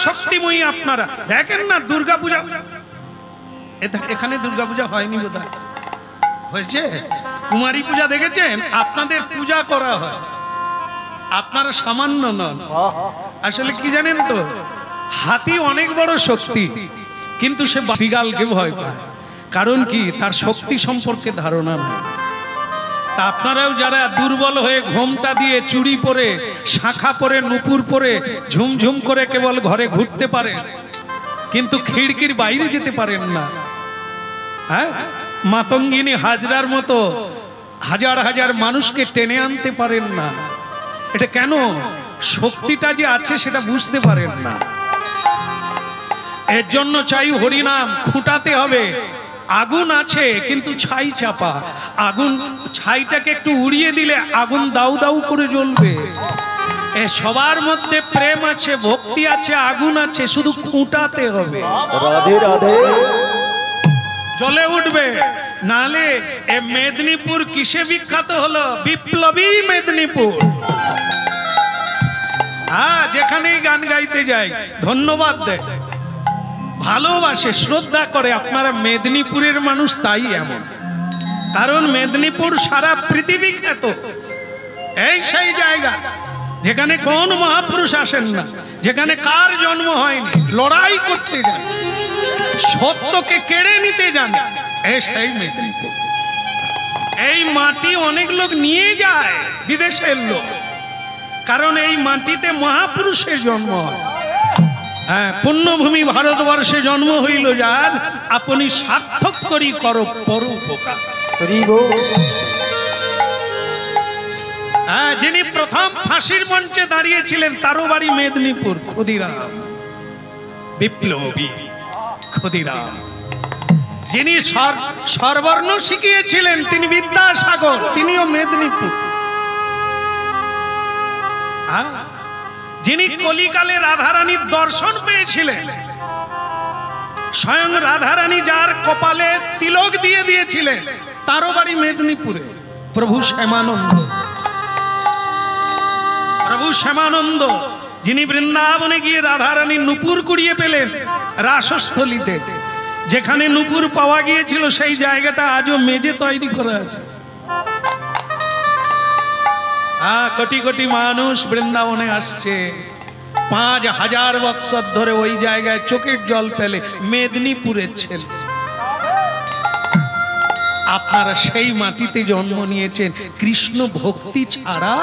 শক্তিময়ী আপনারা দেখেন না দুর্গাপূজা, এখানে দুর্গাপূজা হয়নি বোধহয়, হয়েছে? কুমারী পূজা দেখেছেন? আপনাদের পূজা করা হয়, আপনারা সামান্য নন। আসলে কি জানেন তো, হাতি অনেক বড় শক্তি, কিন্তু সে বিড়ালকে ভয় পায়। কারণ কি? তার শক্তি সম্পর্কে ধারণা নেই। তা আপনারাও যারা দুর্বল হয়ে ঘোমটা দিয়ে, চুড়ি পরে, শাখা পরে, নুপুর পরে, ঝুমঝুম করে কেবল ঘরে ঘুরতে পারেন, কিন্তু খিড়কির বাইরে যেতে পারেন না, হ্যাঁ, মাতঙ্গিনী হাজরার মতো হাজার হাজার মানুষকে টেনে আনতে পারেন না, এটা কেন? শক্তিটা যে আছে সেটা বুঝতে পারেন না। এর জন্য চাই হরিনাম, খুঁটাতে হবে। আগুন আছে কিন্তু ছাই চাপা, আগুন ছাইটাকে একটু উড়িয়ে দিলে আগুন দাউ দাউ করে জ্বলবে। এ সবার মধ্যে প্রেম আছে, ভক্তি আছে, আগুন আছে, শুধু খুঁটাতে হবে, রাধে রাধে জ্বলে উঠবে। নালে এ মেদিনীপুর কিসে বিখ্যাত হলো? বিপ্লবী মেদিনীপুর। হ্যাঁ, যেখানেই গান গাইতে যাই ধন্যবাদ দেয়, ভালোবাসে, শ্রদ্ধা করে। আপনারা মেদিনীপুরের মানুষ, তাই এমন। কারণ মেদিনীপুর সারা পৃথিবী খ্যাত। এই সেই জায়গা যেখানে কোন মহাপুরুষ আসেন না, যেখানে কার জন্ম হয়নি, লড়াই করতে যান, সত্যকে কেড়ে নিতে যান, এই সেই মেদিনীপুর। এই মাটি অনেক লোক নিয়ে যায়, বিদেশের লোক, কারণ এই মাটিতে মহাপুরুষের জন্ম হয়। হ্যাঁ, পুণ্যভূমি ভারতবর্ষে জন্ম হইল যার, আপনি সার্থক করি করো পরোপকার। হ্যাঁ, যিনি প্রথম ফাঁসির মঞ্চে দাঁড়িয়েছিলেন তারও বাড়ি মেদিনীপুর, ক্ষুদিরাম, বিপ্লবী ক্ষুদিরাম। যিনি স্বরবর্ণ শিখিয়েছিলেন তিনি বিদ্যাসাগর, তিনিও মেদিনীপুর। যিনি কলিকালে রাধারানীর দর্শন পেয়েছিলেন, স্বয়ং রাধারানী যার কপালে তিলক দিয়ে দিয়েছিলেন, তারও বাড়ি মেদিনীপুরে, প্রভু শ্যামানন্দ। প্রভু শ্যামানন্দ যিনি বৃন্দাবনে গিয়ে রাধারানীর নুপুর কুড়িয়ে পেলেন রাসস্থলীতে, যেখানে নুপুর পাওয়া গিয়েছিল সেই জায়গাটা আজও মেঝে তৈরি করা আছে। কোটি কোটি মানুষ বৃন্দাবনে আসছে, 5000 বৎসর ধরে ওই জায়গায় চোখের জল ফেলে মেদিনীপুরের ছেলে। আপনারা সেই মাটিতে জন্ম নিয়েছেন, কৃষ্ণ ভক্তি ছাড়া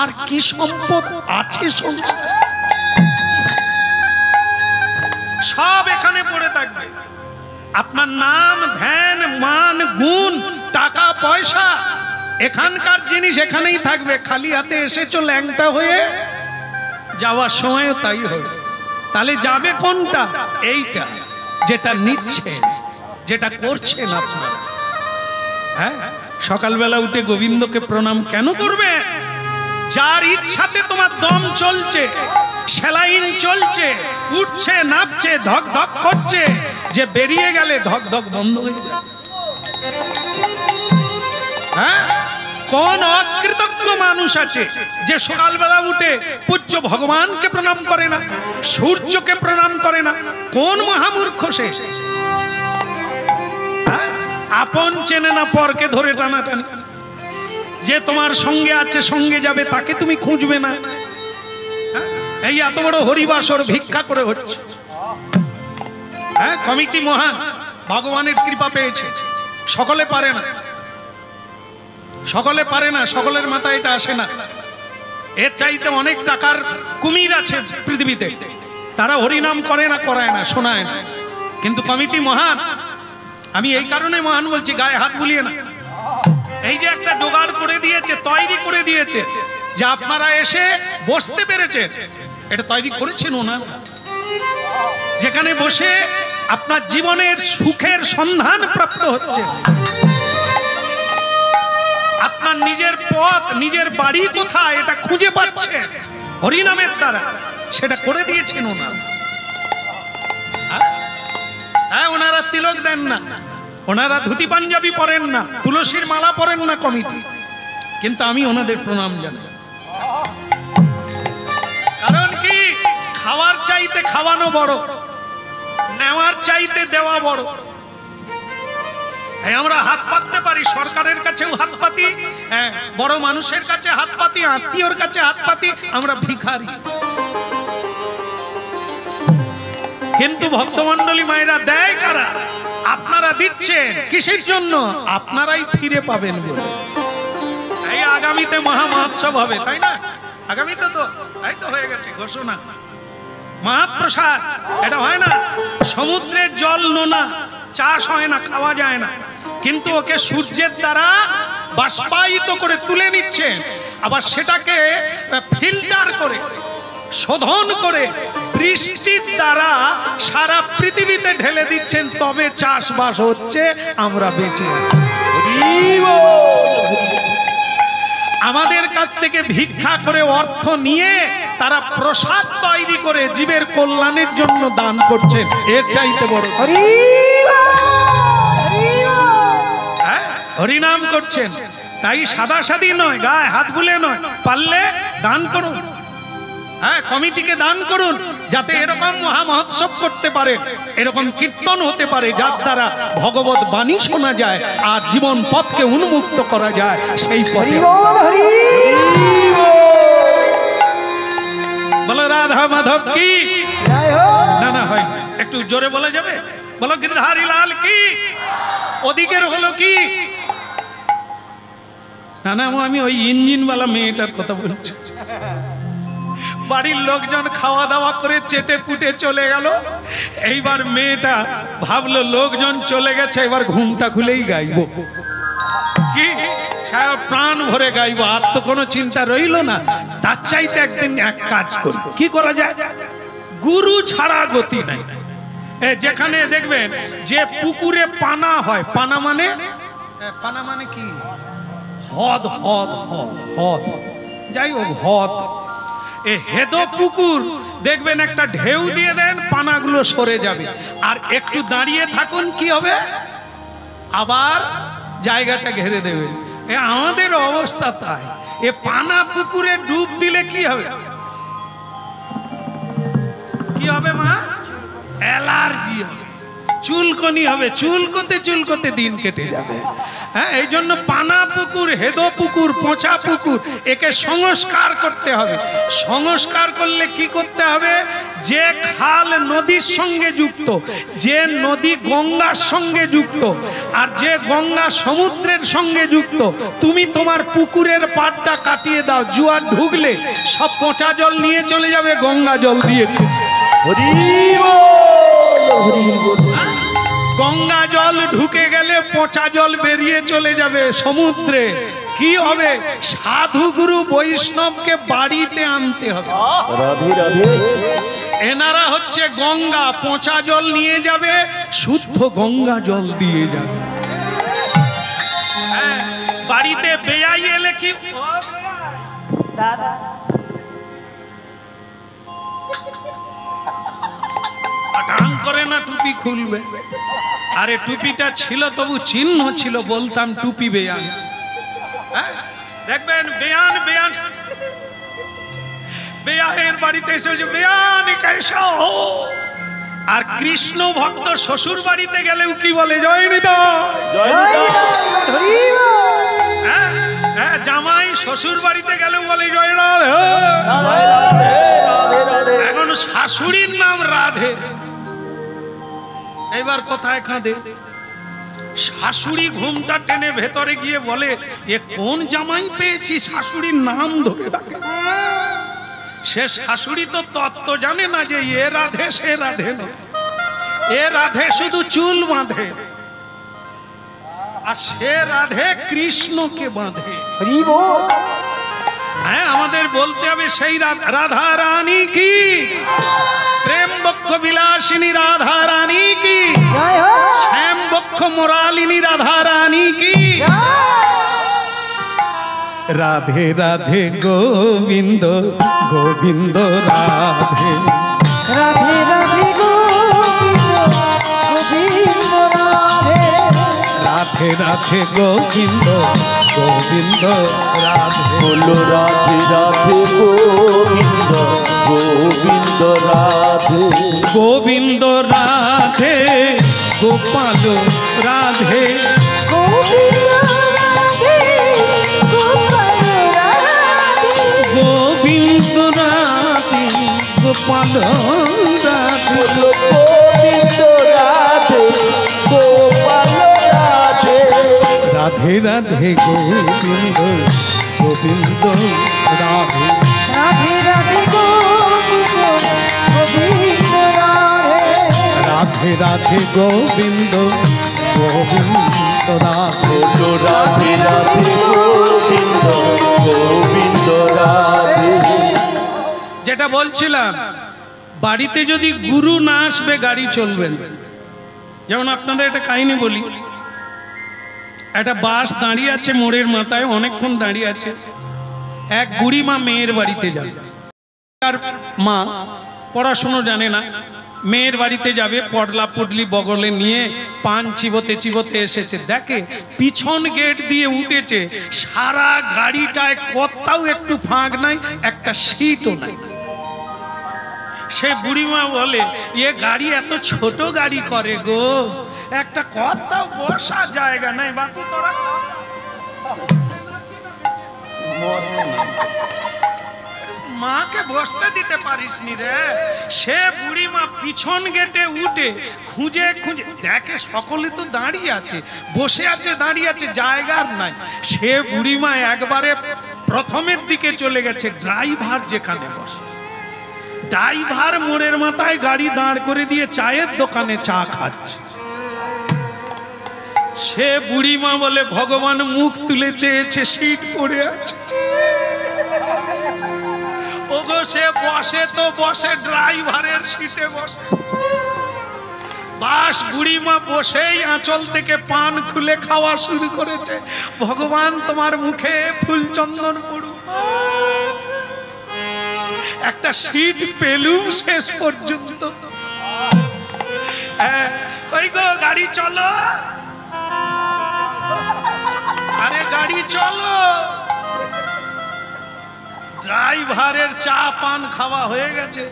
আর কি সম্পদ আছে সংসারে? সব এখানে পড়ে থাকবে। আপনার নাম, ধ্যান, মান, গুণ, টাকা পয়সা, এখানকার জিনিস এখানেই থাকবে। খালি হাতে এসেছো ল্যাংটা হয়ে, যাওয়ার সময়ও তাই হবে। তাহলে যাবে কোনটা? এইটা যেটা নিচ্ছে, যেটা করছেন আপনারা। হ্যাঁ, সকালবেলা উঠে গোবিন্দকে প্রণাম কেন করবে? যার ইচ্ছাতে তোমার দম চলছে, সেলাইন চলছে, উঠছে, নামছে, ধক ধক করছে, যে বেরিয়ে গেলে ধক ধক বন্ধ হয়ে যাবে। হ্যাঁ, কোন অকৃতজ্ঞ মানুষ আছে যে সকালবেলা উঠে পূজ্য ভগবানকে প্রণাম করে না, সূর্যকে প্রণাম করে না? কোন মহামূর্খ সে? আপন চেনে না, পরকে ধরে টানাটানি। যে তোমার সঙ্গে আছে, সঙ্গে যাবে, তাকে তুমি খুঁজবে না। এই এত বড় হরিবাসর ভিক্ষা করে হচ্ছে। হ্যাঁ, কমিটি মহান, ভগবানের কৃপা পেয়েছে। সকলে পারে না, সকলে পারে না, সকলের মাথায় এটা আসে না। এর চাইতে অনেক টাকার কুমির আছে পৃথিবীতে, তারা হরিনাম করে না, করায় না, শোনায় না। কিন্তু কমিটি মহান। আমি এই কারণে মহান বলছি, গায়ে হাত বুলিয়ে না। এই যে একটা জোগাড় করে দিয়েছে, তৈরি করে দিয়েছে, যে আপনারা এসে বসতে পেরেছেন, এটা তৈরি করেছেন ওনারা। যেখানে বসে আপনার জীবনের সুখের সন্ধান প্রাপ্ত হচ্ছে, আপনার নিজের পথ, নিজের বাড়ি কোথায় এটা খুঁজে পাচ্ছে হরিনামের দ্বারা, সেটা করে দিয়েছেন ওনারা। হ্যাঁ, ওনারা তিলক দেন না, ওনারা ধুতি পাঞ্জাবি পরেন না, তুলসীর মালা পরেন না কমিটি, কিন্তু আমি ওনাদের প্রণাম জানাই। কারণ কি? খাওয়ার চাইতে খাওয়ানো বড়, নেওয়ার চাইতে দেওয়া বড়। আমরা হাত পাততে পারি, সরকারের কাছেও হাত পাতি, বড় মানুষের কাছে হাত পাতি, আত্মীয়র কাছে হাত পাতি, আমরা ভিখারি। কিন্তু ভক্তমণ্ডলী মায়েরা দেয় কারা? আপনারা দিচ্ছেন কিসের জন্য? আপনারাই ফিরে পাবেন বলে। এই আগামীতে মহা মহোৎসব হবে, তাই না? আগামীতে তো তাই তো হয়ে গেছে ঘোষণা, মহাপ্রসাদ। এটা হয় না, সমুদ্রের জল নোনা, চাষ হয় না, খাওয়া যায় না, কিন্তু ওকে সূর্যের দ্বারা বাষ্পায়িত করে তুলে নিচ্ছেন, আবার সেটাকে ফিল্টার করে শোধন করে বৃষ্টির দ্বারা সারা পৃথিবীতে ঢেলে দিচ্ছেন, তবে চাষবাস হচ্ছে, আমরা বেঁচে। আমাদের কাছ থেকে ভিক্ষা করে অর্থ নিয়ে তারা প্রসাদ তৈরি করে জীবের কল্যাণের জন্য দান করছেন, এর চাইতে বড়। হরিনাম করছেন, তাই সাদা সাদি নয়, গায়ে হাত বুলে নয়, পারলে দান করুন। হ্যাঁ, কমিটিকে দান করুন, যাতে এরকম মহা মহোৎসব করতে পারে, এরকম কীর্তন হতে পারে, যার দ্বারা ভগবত বাণী শোনা যায় আর জীবন পথকে উন্মুক্ত করা যায়। সেই পথে বলো রাধা মাধব কি? না না, হয় একটু জোরে বলা যাবে? বলো গিরধারী লাল কি? ওদিকের হলো কি? না না, আমি ওই ইঞ্জিনওয়ালা মেয়েটার কথা বলছি। বাড়ির লোকজন খাওয়া দাওয়া করে চেটে পুটে চলে গেল, এইবার মেয়েটা ভাবলো লোকজন চলে গেছে, এবার ঘুমটা খুলেই গাইবো। কি সারা প্রাণ ভরে গাইবো, আর তো কোনো চিন্তা রইল না। তার চাইতে একদিন এক কাজ করি, কি করা যায়? গুরু ছাড়া গতি নাই। যেখানে দেখবেন যে পুকুরে পানা হয়, পানা মানে কি? হদ হদ হদ হদ, যাই হোক হদ। হেদো পুকুর দেখবেন, একটা ঢেউ দিয়ে দেন, পানাগুলো সরে যাবে, আর একটু দাঁড়িয়ে থাকুন, কি হবে? আবার জায়গাটা ঘেরে দেবে। আমাদের অবস্থা তাই। এ পানা পুকুরে ডুব দিলে কি হবে? কি হবে মা? অ্যালার্জি হবে, চুলকনি হবে, চুলকোতে চুলকোতে দিন কেটে যাবে। হ্যাঁ, এই জন্য পানা পুকুর, হেদো পুকুর, পচা পুকুর, একে সংস্কার করতে হবে। সংস্কার করলে কি করতে হবে? যে খাল নদীর সঙ্গে যুক্ত, যে নদী গঙ্গার সঙ্গে যুক্ত, আর যে গঙ্গা সমুদ্রের সঙ্গে যুক্ত, তুমি তোমার পুকুরের পাড়টা কাটিয়ে দাও, জোয়ার ঢুকলে সব পচা জল নিয়ে চলে যাবে, গঙ্গা জল দিয়ে। গঙ্গা জল ঢুকে গেলে পচা জল বেরিয়ে চলে যাবে সমুদ্রে। কি হবে? সাধু গুরু বৈষ্ণবকে বাড়িতে আনতে হবে। এনারা হচ্ছে গঙ্গা, পচা জল নিয়ে যাবে, শুদ্ধ গঙ্গা জল দিয়ে যাবে। বাড়িতে বেয়াই এলে কি দাদা টান করে না, টুপি খুলবে। আরে টুপিটা ছিল তবু চিহ্ন ছিল, বলতাম টুপি বেয়ান। দেখবেন বেয়ান বেয়ান, বেয়ানের বাড়িতে এসে বেয়ান কেসা হো। আর কৃষ্ণ ভক্ত শ্বশুর বাড়িতে গেলেও কি বলে? জয় নিতাই। জামাই শ্বশুর বাড়িতে গেলেও বলে জয় রাধে। এখন শাশুড়ির নাম রাধে, এবার কোথায় কাঁদে? শাশুড়ি ঘুমটা টেনে ভেতরে গিয়ে বলে, এ কোন জামাই পেয়েছি, শাশুড়ির নাম ধরে ডাকে। সে শাশুড়ি তো তত্ত্ব জানে না যে এ রাধে সে রাধে না, এ রাধে শুধু চুল বাঁধে, আর সে রাধে কৃষ্ণকে বাঁধে। হ্যাঁ, আমাদের বলতে হবে সেই রাধা রানী কি, প্রেম বক্ষ বিলাসিনী রাধা রানী কি, শ্যাম বক্ষ মোরালিনী রাধা রানী কি। রাধে রাধে গোবিন্দ গোবিন্দ রাধে, রাধে রাধে গোবিন্দ রাধে, রাধে রাধে গোবিন্দ গোবিন্দ রাধে। বলো রাধে রাধে গোবিন্দ গোবিন্দ রাধে গোবিন্দ রাধে গোপাল রাধে গোবিন্দ রাধে গোপাল রাধে গোবিন্দ রাধে গোপাল রাধে রাধে রাধে গোবিন্দ গোবিন্দ রাধে রাধে রাধে গোবিন্দ গোবিন্দ রাধে রাধে রাধে গোবিন্দ গোবিন্দ রাধে রাধে রাধে গোবিন্দ গোবিন্দ রাধে। যেটা বলছিলাম, বাড়িতে যদি গুরু না আসবে গাড়ি চলবে না। যেমন আপনাদের একটা কাহিনী বলি, একটা বাস দাঁড়িয়ে আছে মোড়ের মাথায়, অনেকক্ষণ দাঁড়িয়ে আছে। এক বুড়ি মা মেয়ের বাড়িতে যাবে, তার মা পড়াশুনো জানে না, মেয়ের বাড়িতে যাবে, পডলা পুডলি বগলে নিয়ে পান চিবোতে চিবোতে এসেছে, দেখে পিছন গেট দিয়ে উঠেছে, সারা গাড়িটায় কোথাও একটু ফাঁক নাই, একটা সিটও নাই। সে বুড়িমা বলে, এ গাড়ি এত ছোট গাড়ি করে গো, একটা কোথাও বসার জায়গা নাই, বাপু তোরা মাকে বসতে দিতে পারিস নি রে। সে বুড়িমা পিছন গেটে উঠে খুঁজে খুঁজে দেখে সকলে তো দাঁড়িয়ে আছে, বসে আছে, দাঁড়িয়ে আছে, জায়গার নাই। সে বুড়িমা একবারে প্রথমের দিকে চলে গেছে, ড্রাইভার যেখানে বসে। ড্রাইভার মোড়ের মাথায় গাড়ি দাঁড় করে দিয়ে চায়ের দোকানে চা খাচ্ছে। সে বুড়িমা বলে, ভগবান মুখ তুলে চেয়েছে, সিট পড়ে আছে। ওগো সে বসে তো বসে, ড্রাইভারের সিটে বসে। বাস বুড়িমা বসেই আঁচল থেকে পান খুলে খাওয়া শুরু করেছে। ভগবান তোমার মুখে ফুল চন্দন পড়ুক। একটা সিট পেলুম শেষ পর্যন্ত। কই গো গাড়ি চলো, আরে গাড়ি চলো। ড্রাইভারের চা পান খাওয়া হয়ে গেছে,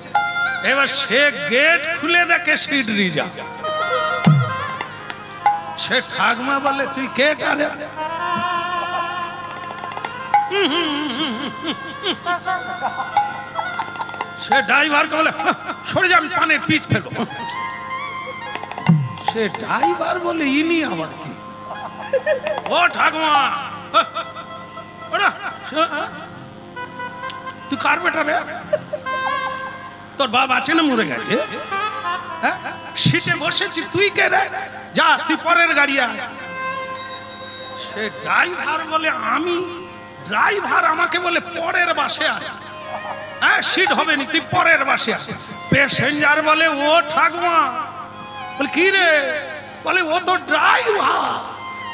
এবার সে গেট খুলে দেখে সিট রিজার্ভ। সে ঠাকমা বলে, তুই কে টারে? সে ড্রাইভারকে বলে, সরে যা, আমি পানের পিচ ফেলবো। সে ড্রাইভার বলে, ইনি আবার কি? ও ঠাকুমা, তুই কার বেটা রে? তোর বাপ আছে না মরে গেছে? সিটে বসেছি, তুই কে রে? যা তুই পরের গাড়ি আয়। সে ড্রাইভার বলে, আমি? ড্রাইভার আমাকে বলে পরের বাসে আয়। হ্যাঁ, সিট হবে নি, তুই পরের বাসে আয়। প্যাসেঞ্জার বলে, ও ঠাকুমা। বলে, কি রে? বলে, ও তো ড্রাইভার,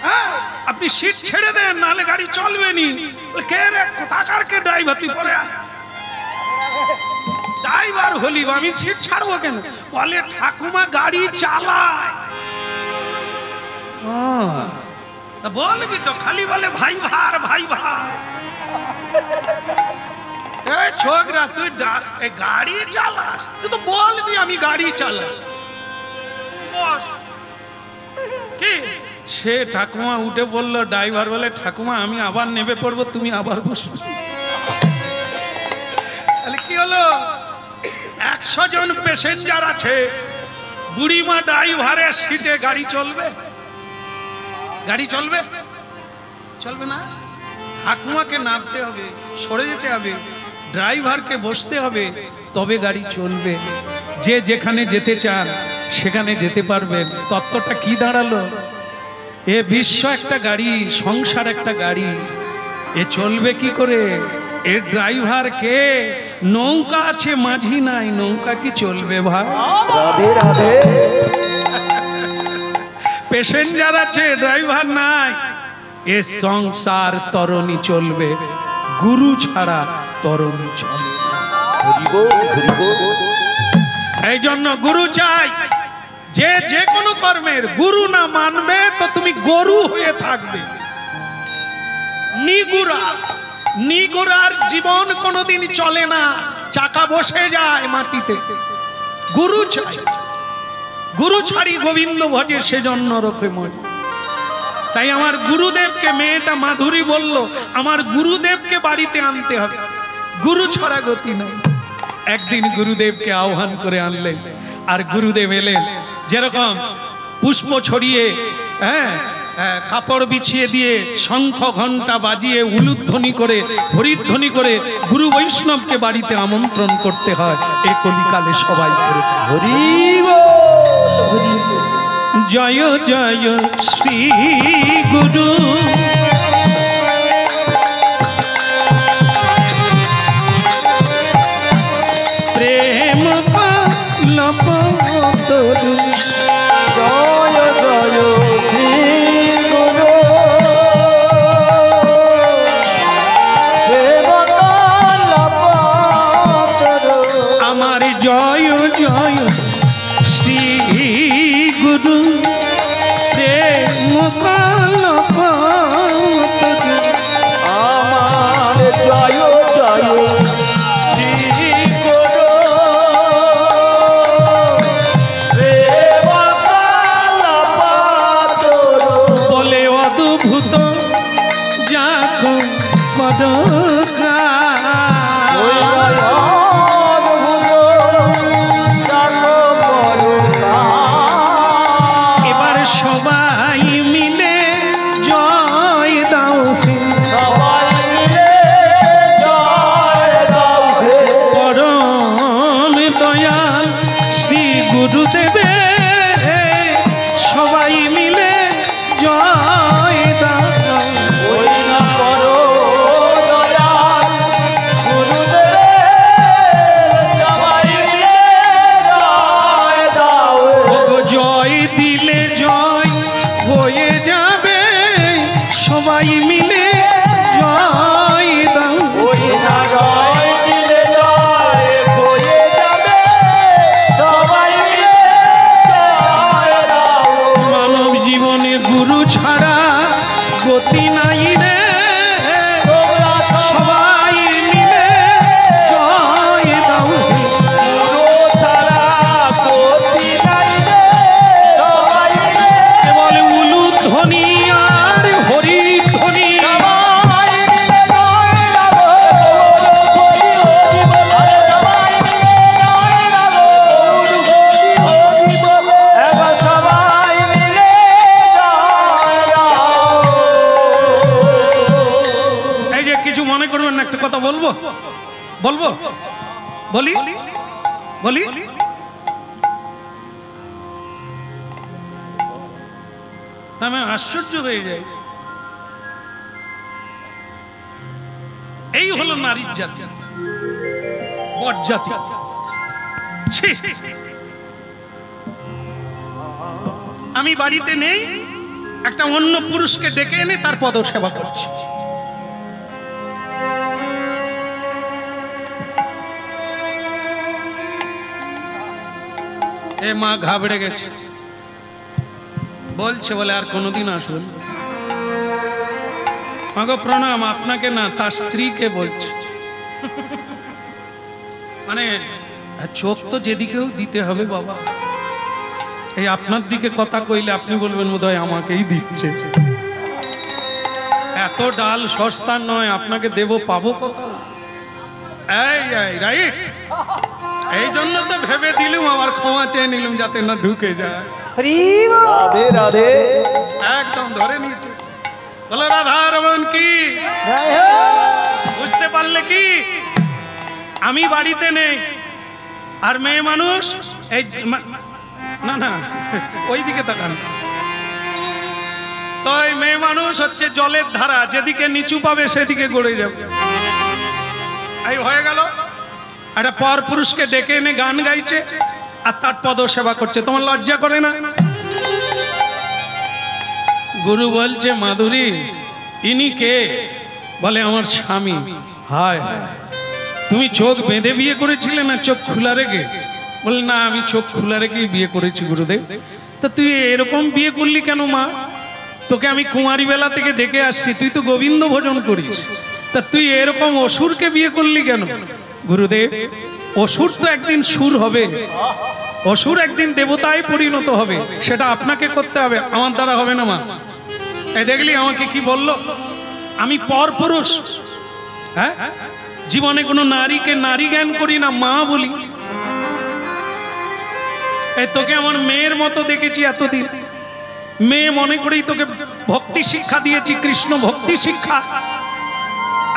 হ্যাঁ আপনি সিট ছেড়ে দেন, নাহলে গাড়ি চলবে নি। বলে, কে রে? কোথাকার কে ড্রাইভার? তুই পরে আয়। ড্রাইভার হলি, আমি সিট ছাড়বো কেন? বলে, ঠাকুমা গাড়ি চালায়। বলবি তো, খালি বলে ভাই ভার ভাই ভার। ছোকরা, তুই গাড়ি চালাস, তুই তো বলবি আমি গাড়ি চালাই। বস। কি? সে ঠাকুমা উঠে বললো, ড্রাইভার বলে, ঠাকুমা আমি আবার নেমে পড়বো, তুমি আবার বসো। তাহলে কি হলো? 100 জন প্যাসেঞ্জার আছে, বুড়িমা ড্রাইভারের সিটে গাড়ি চলবে? গাড়ি চলবে? চলবে না। ঠাকুমাকে নামতে হবে, সরে যেতে হবে, ড্রাইভারকে বসতে হবে, তবে গাড়ি চলবে। যে যেখানে যেতে চান সেখানে যেতে পারবেন। তত্ত্বটা কি দাঁড়ালো? এ বিশ্ব একটা গাড়ি, সংসার একটা গাড়ি, এ চলবে কি করে? এর ড্রাইভার কে? নৌকা আছে, মাঝি নাই, নৌকা কি চলবে ভাই? রাধে রাধে। প্যাসেঞ্জার আছে, ড্রাইভার নাই। এ সংসার তরণী চলবে, গুরু ছাড়া তরণী চলে না। এই জন্য গুরু চাই। যে কোনো কর্মের গুরু না মানবে তো তুমি গরু হয়ে থাকবে। নিগুড়ার জীবন কোনোদিন চলে না। চাকা বসে যায় মাটিতে। গুরু চাই, গুরু ছাড়ি গোবিন্দ ভজে সেজন্য রক্ষে মরে। তাই আমার গুরুদেবকে, মেয়েটা মাধুরী বলল, আমার গুরুদেবকে বাড়িতে আনতে হবে, গুরু ছাড়া গতি নাই। একদিন গুরুদেবকে আহ্বান করে আনলেন, আর গুরুদেব এলেন। যেরকম পুষ্প ছড়িয়ে, কাপড় বিছিয়ে দিয়ে, শঙ্খ ঘণ্টা বাজিয়ে, উলুধ্বনি করে, হরিধ্বনি করে গুরু বৈষ্ণবকে বাড়িতে আমন্ত্রণ করতে হয়। এ কলিকালে সবাই করে। হরি জয় জয় শ্রী গুরু, প্রেম পল্লব তরু। জয় জয় শ্রী গুরু, আমার জয় জয় শ্রী গুরু, প্রেম পল্লব তরু। আমার জয় জয় শ্রী গুরু, প্রেম পল্লব তরু। বলে অদ্ভুত যাকো পদকা, এবার সবাই মিলে জয় দাও হে, সবাই মিলে জয় দাও হে। পরম দয়াল শ্রী গুরুদেবে, সবাই মিলে জয় দাও। ওই না করো দয়াল গুরুদেব, সবাই মিলে জয় দাও হে। ওগো জয় দিলে জয় হয়ে যাবে, সবাই মিলে জয় দাও। ওই না জয় দিলে জয় হয়ে যাবে, সবাই মিলে জয় দাও। মানব জীবনে গুরু ছাড়া গতি নাই রে, তোমরা সবাই মিলে জয় দাও। গুরু ছাড়া গতি নাই রে, সবাই মিলে কেবল উলুধ্বনি আর হরিধ্বনি, সবাই মিলে জয় দাও। হরি হরি বল, সবাই মিলে জয় দাও। হরি হরি বল, এবার সবাই মিলে জয় দাও। এই যে কিছু মনে করবেন না, একটা কথা বলবো, বলবো, বলি বলি। আমি আশ্চর্য হয়ে যাই, এই হলো নারীর জাতি, বজ্জাতি। ছি! আমি বাড়িতে নেই, একটা অন্য পুরুষকে ডেকে এনে তার পদ সেবা করছি। এ মা ঘাবড়ে গেছে, বলছে বলে আর কোনোদিন আসবেন। মাগো প্রণাম, আপনাকে না, তার স্ত্রীকে বলছে। মানে চোখ তো যেদিকেও দিতে হবে বাবা। এই আপনার দিকে কথা কইলে আপনি বলবেন বোধহয় আমাকেই দিচ্ছে। এত ডাল সস্তা নয়, আপনাকে দেব পাবো কত? এই রাইট, এই জন্য তো ভেবে দিলুম, আবার ক্ষমা চেয়ে নিলুম যাতে না ঢুকে যায়। রাধে রাধে। একদম ধরে নিয়েছে। বলো রাধা রমন কি, বুঝতে পারলে কি? আমি বাড়িতে নেই, আর মেয়ে মানুষ এই না না ওই দিকে তাকান। তো এই মেয়ে মানুষ হচ্ছে জলের ধারা, যেদিকে নিচু পাবে সেদিকে গড়ে যাবে। এই হয়ে গেল, একটা পর পুরুষকে ডেকে এনে গান গাইছে আর তার পদ সেবা করছে। তোমার লজ্জা করে না? গুরু বলছে, মাধুরী ইনি কে? বলে আমার স্বামী। হায় হায়, তুমি চোখ বেঁধে বিয়ে করেছিলে না চোখ খোলা রেখে? বলে না, আমি চোখ খোলা রেখেই বিয়ে করেছি গুরুদেব। তা তুই এরকম বিয়ে করলি কেন মা? তোকে আমি কুমারী বেলা থেকে দেখে আসছি, তুই তো গোবিন্দ ভজন করিস, তা তুই এরকম অসুরকে বিয়ে করলি কেন? গুরুদেব, অসুর তো একদিন সুর হবে, অসুর একদিন দেবতায় পরিণত হবে, সেটা আপনাকে করতে হবে, আমার দ্বারা হবে না। মা এই দেখলি আমাকে কি বললো, আমি পরপুরুষ, হ্যাঁ, জীবনে কোনো নারীকে নারী জ্ঞান করি না, মা বলি। এই তোকে আমার মেয়ের মতো দেখেছি এতদিন, মেয়ে মনে করেই তোকে ভক্তি শিক্ষা দিয়েছি, কৃষ্ণ ভক্তি শিক্ষা।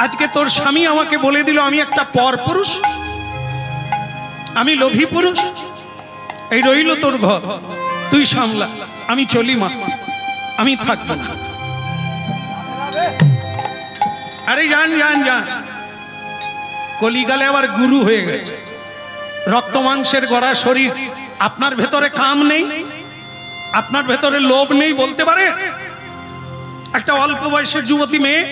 আজকে তোর স্বামী আমাকে বলে দিল আমি একটা পরপুরুষ, আমি লোভী পুরুষ। এই রইল তোর ঘর, তুই সামলা, আমি চলি মা, আমি থাকবো না। আরে যান যান যান, কলিকালে আবার গুরু হয়ে গেছে, রক্ত মাংসের গড়া শরীর, আপনার ভেতরে কাম নেই, আপনার ভেতরে লোভ নেই বলতে পারে? একটা অল্প বয়সের যুবতী মেয়ে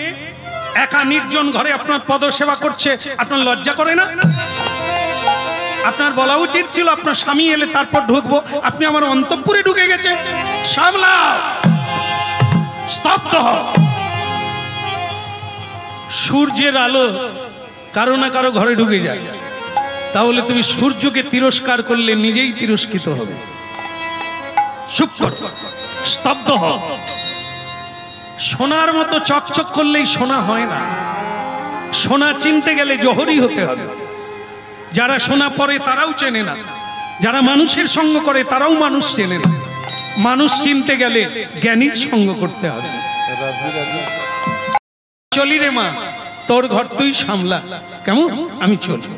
একা নির্জন ঘরে আপনার পদ সেবা করছে, আপনার লজ্জা করে না? আপনার বলা উচিত ছিল আপনার স্বামী এলে তারপর ঢুকবো, আপনি আমার অন্তঃপুরে ঢুকে গেছেন। সামলাও, স্তব্ধ হও। সূর্যের আলো কারো না কারো ঘরে ঢুকে যায়, তাহলে তুমি সূর্যকে তিরস্কার করলে নিজেই তিরস্কৃত হবে। চুপ কর, স্তব্ধ হও। সোনার মতো চকচক করলেই সোনা হয় না, সোনা চিনতে গেলে জহরি হতে হবে। যারা সোনা পরে তারাও চেনে না, যারা মানুষের সঙ্গ করে তারাও মানুষ চেনে না। মানুষ চিনতে গেলে জ্ঞানীর সঙ্গ করতে হবে। চলি রে মা, তোর ঘর তুই সামলা, কেমন? আমি চলি।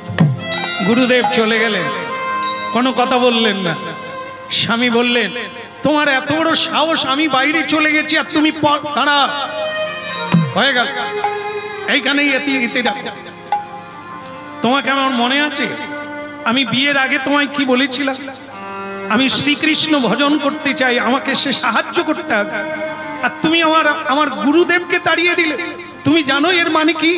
গুরুদেব চলে গেলেন, কোনো কথা বললেন না। স্বামী বললেন, তোমার এত বড় সাহস, আমি বাইরে চলে গেছি আর তুমি দাঁড়া। হয়ে গেল, এইখানেই এতে ডাকো। তোমাকে আমার মনে আছে আমি বিয়ের আগে তোমায় কি বলেছিলাম? আমি শ্রীকৃষ্ণ ভজন করতে চাই, আমাকে সে সাহায্য করতে হবে। আর তুমি আমার গুরুদেবকে তাড়িয়ে দিলে। তুমি জানো এর মানে কি?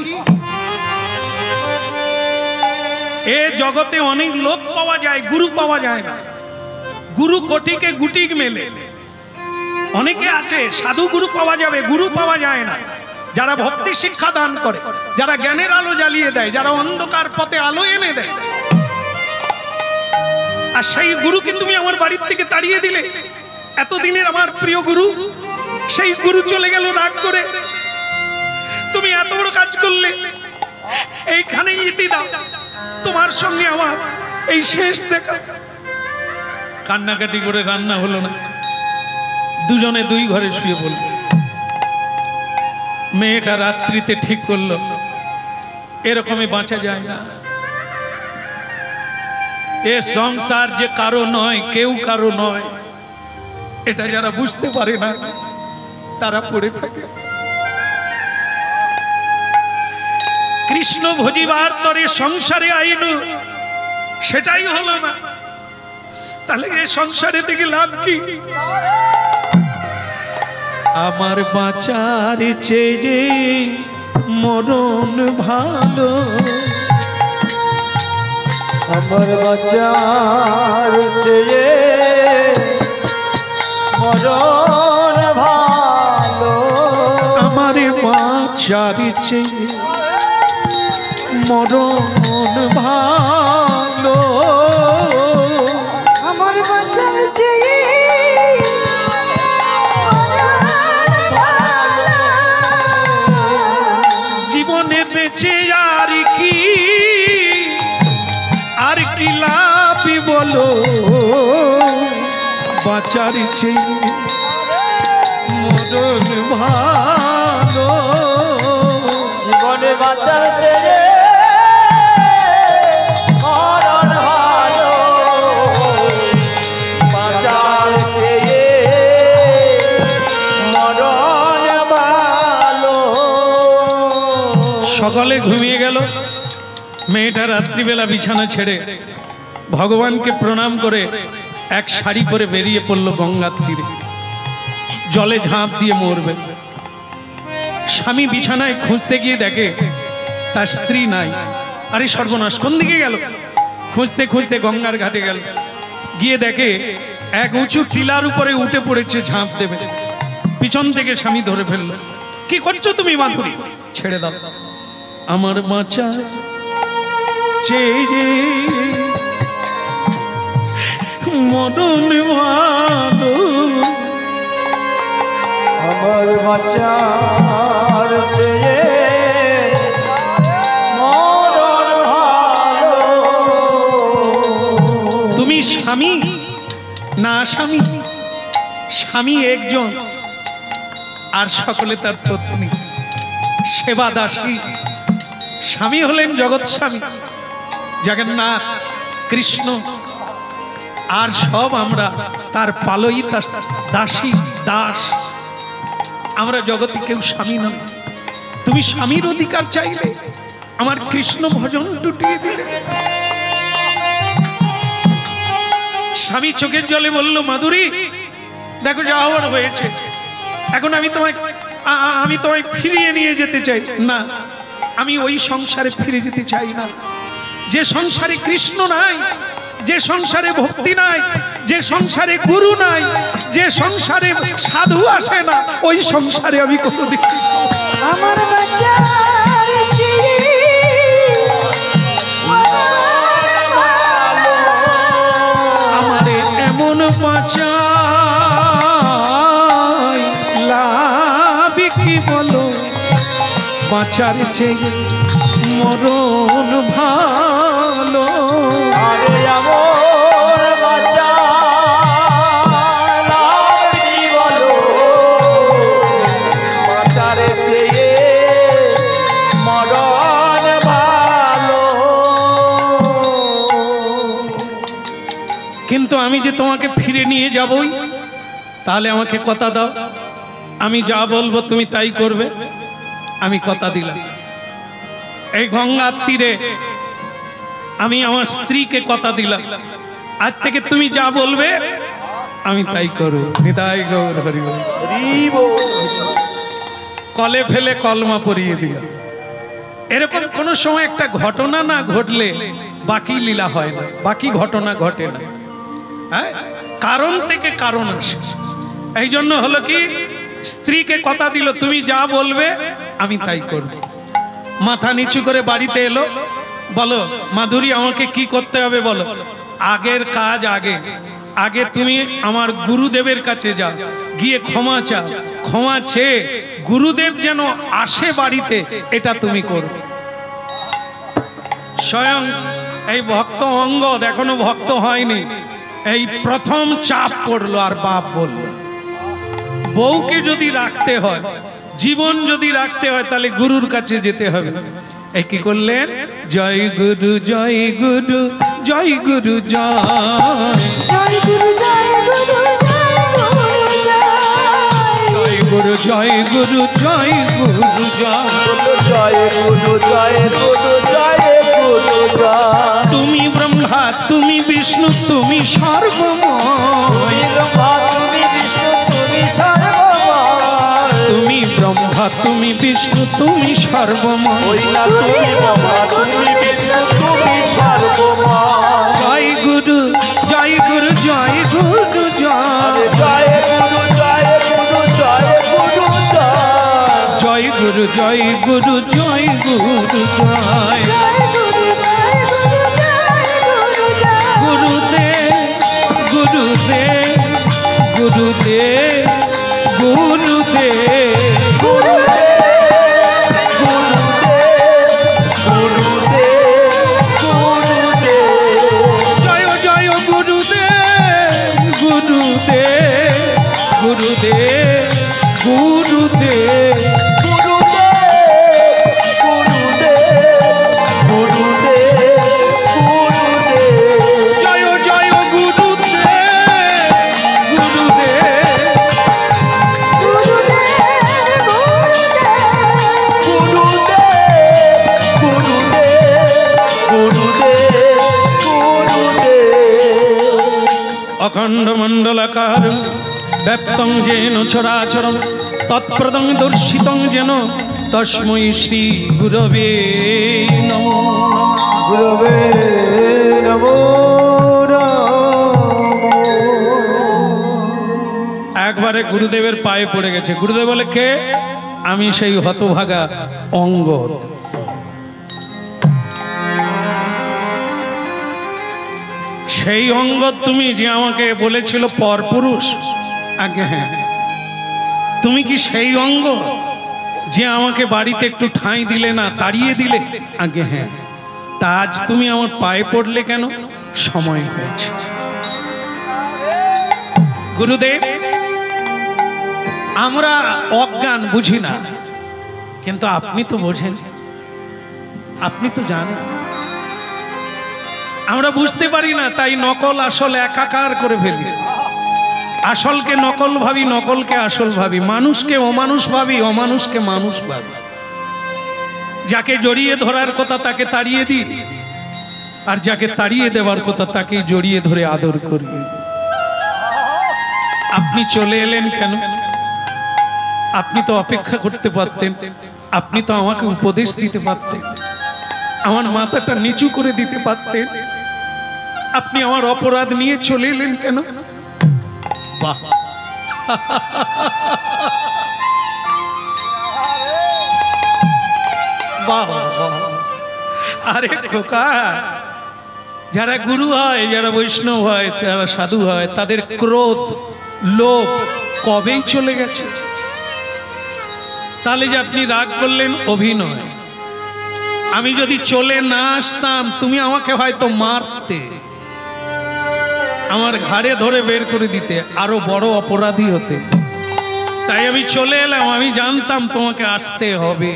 এ জগতে অনেক লোক পাওয়া যায়, গুরু পাওয়া যায় না। গুরু কোটিকে গুটিক মেলে। অনেকে আছে সাধু গুরু পাওয়া যাবে, গুরু পাওয়া যায় না। যারা ভক্তি শিক্ষা দান করে, যারা জ্ঞানের আলো জ্বালিয়ে দেয়, যারা অন্ধকার পথে আলো এনে দেয়। আর সেই গুরুকে তুমি আমার বাড়ির থেকে তাড়িয়ে দিলে। এতদিনের আমার প্রিয় গুরু, সেই গুরু চলে গেল রাগ করে। তুমি এত বড় কাজ করলে, এইখানে ইতি দাও, তোমার সঙ্গে আমার এই শেষ দেখা। কান্নাকাটি করে রান্না হলো না, দুজনে দুই ঘরে শুয়ে পড়ল। মেয়েটা রাত্রিতে ঠিক করলো এরকমই বাঁচা যায় না। এ সংসার যে কারো নয়, কেউ কারো নয়, এটা যারা বুঝতে পারে না তারা পড়ে থাকে। কৃষ্ণ ভজিবার তরে সংসারে আইনু, সেটাই হলো না, তাহলে এই সংসারে থেকে লাভ কি? আমার বাঁচার চেয়ে মরণ ভালো, আমার বাঁচার চেয়ে মরণ ভালো, আমার বাঁচার চেয়ে মরণ ভালো, আমার বাঁচার চেয়ে জীবনে বেঁচে আর কি লাভ বলো, বাঁচার চেয়ে মরণ ভালো, জীবনে বাঁচার চেয়ে মরণ ভালো, বাঁচার চেয়ে মরণ ভালো। সকালে ঘুমিয়ে গেল। মেয়েটা রাত্রিবেলা বিছানা ছেড়ে ভগবানকে প্রণাম করে এক শাড়ি পরে বেরিয়ে পড়ল গঙ্গার তীরে। জলে ঝাঁপ দিয়ে মরবে। স্বামী বিছানায় খুঁজতে গিয়ে দেখে তার স্ত্রী নাই। আরে সর্বনাশ, কোন দিকে গেল? খুঁজতে খুঁজতে গঙ্গার ঘাটে গেল। গিয়ে দেখে এক উঁচু টিলার উপরে উঠে পড়েছে ঝাঁপ দেবে। পিছন থেকে স্বামী ধরে ফেলল। কি করছো তুমি মাধুরী? ছেড়ে দাও। আমার বাঁচার চেয়ে মরণ ভালো আমার বাঁচার চেয়ে মরণ ভালো। তুমি স্বামী না স্বামী? স্বামী একজন আর সকলে তার পত্নী, সেবা দাসী। স্বামী হলেন জগৎ স্বামী জগন্নাথ কৃষ্ণ, আর সব আমরা তার পালই দাসী দাস। আমরা জগতে কেউ স্বামী নয়। তুমি স্বামীর অধিকার চাইলে, আমার কৃষ্ণ ভজন টুটিয়ে দিলে। স্বামী চোখের জলে বলল, মাধুরী দেখো যা হওয়ার হয়েছে, এখন আমি তোমায় ফিরিয়ে নিয়ে যেতে চাই না। আমি ওই সংসারে ফিরে যেতে চাই না, যে সংসারে কৃষ্ণ নাই, যে সংসারে ভক্তি নাই, যে সংসারে গুরু নাই, যে সংসারে সাধু আসে না, ওই সংসারে আমি কোনোদিন আমার বাঁচার চেয়ে মরণ ভালো। আমারে এমন বাঁচাই লাভ কি বলো, বাঁচার চেয়ে মরণ ভালো। আরে আমার বাঁচার কি বলো, বাঁচার চেয়ে মরণ ভালো। কিন্তু আমি যে তোমাকে ফিরে নিয়ে যাবই, তাহলে আমাকে কথা দাও, আমি যা বলবো তুমি তাই করবে। আমি কথা দিলাম। এই গঙ্গার তীরে আমি আমার স্ত্রীকে কথা দিলাম, আজ থেকে তুমি যা বলবে আমি তাই করব। নিতাই গৌর হরি বল। কলে ফেলে কলমা পরিয়ে দিলাম। এরকম কোন সময় একটা ঘটনা না ঘটলে বাকি লীলা হয় না, বাকি ঘটনা ঘটে না। হ্যাঁ, কারণ থেকে কারণ আসে। এই জন্য হলো কি, স্ত্রীকে কথা দিল তুমি যা বলবে আমি তাই করব। মাথা নিচু করে বাড়িতে এলো, বলো মাধুরী আমাকে কি করতে হবে বলো। আগের কাজ আগে, আগে তুমি আমার গুরুদেবের কাছে যাও, গিয়ে ক্ষমা চাও, ক্ষমা চেয়ে গুরুদেব যেন আসে বাড়িতে, এটা তুমি করবে। স্বয়ং এই ভক্ত অঙ্গদ এখনো ভক্ত হয়নি, এই প্রথম চাপ পড়লো আর বাপ বলল, বউকে যদি রাখতে হয়, জীবন যদি রাখতে হয়, তাহলে গুরুর কাছে যেতে হবে। এই কি করলেন, জয় গুরু জয় গুরু জয় গুরু জয়, জয় গুরু জয় গুরু জয় গুরু জয়। জয় গুরু জয় গুরু জয় গুরু জয়। জয় গুরু জয় গুরু জয় গুরু জয়। তুমি ব্রহ্মা তুমি বিষ্ণু তুমি সর্বময়, তুমি বিষ্ণু তুমি সর্বময়। তুমি ব্রহ্মা তুমি বিষ্ণু তুমি সর্বময়। ওই না তুমি ব্রহ্মা তুমি বিষ্ণু তুমি সর্বময়। জয় গুরু জয় গুরু জয় গুরু জয়, জয় গুরু জয় গুরু জয় গুরু জয়। জয় গুরু জয় গুরু জয় গুরু জয়। জয় গুরু জয় গুরু জয় গুরু জয়। গুরুদেব গুরুদেব গুরুদেব গুরুদেব জয় জয় গুরুদেব গুরুদেব গুরুদেব গুরুদেব জয় জয় গুরুদেব গুরুদেব। অখণ্ড মণ্ডলাকার ব্যপ্তং যেন চরাচরম তৎপ্রদং দর্শিতং যেন তস্মৈ শ্রী গুরবে নমো নমঃ। গুরবে নমো একবারে গুরুদেবের পায়ে পড়ে গেছে। গুরুদেব বলে, কে? আমি সেই হতভাগা অঙ্গদ। সেই অঙ্গ তুমি যে আমাকে বলেছিল পরপুরুষ, আগে হ্যাঁ, তুমি কি সেই অঙ্গ যে আমাকে বাড়িতে একটু ঠাঁই দিলে না, তাড়িয়ে দিলে? আগে হ্যাঁ। তা আজ তুমি আমার পায়ে পড়লে কেন? সময় হয়েছে। গুরুদেব, আমরা অজ্ঞান, বুঝি না, কিন্তু আপনি তো বোঝেন, আপনি তো জানেন। আমরা বুঝতে পারি না, তাই নকল আসল একাকার করে ফেলি। আসলকে নকল ভাবি, নকলকে আসল ভাবি, মানুষকে অমানুষ ভাবি, অমানুষকে মানুষ ভাবি। যাকে জড়িয়ে ধরার কথা তাকে তাড়িয়ে দিই, আর যাকে তাড়িয়ে দেওয়ার কথা তাকে জড়িয়ে ধরে আদর করি। আপনি চলে এলেন কেন? আপনি তো অপেক্ষা করতে পারতেন, আপনি তো আমাকে উপদেশ দিতে পারতেন, আমার মাথাটা নিচু করে দিতে পারতেন। আপনি আমার অপরাধ নিয়ে চলে এলেন কেন? বাহ, বাহ, আরে খোকা, যারা গুরু হয়, যারা বৈষ্ণব হয়, যারা সাধু হয়, তাদের ক্রোধ, লোভ কবেই চলে গেছে। তাহলে যে আপনি রাগ করলেন, অভিনয়। আমি যদি চলে না আসতাম, তুমি আমাকে হয়তো মারতে, আমার ঘাড়ে ধরে বের করে দিতে, আরো বড় অপরাধী হতে। তাই আমি চলে এলাম, আমি জানতাম তোমাকে আসতে হবে।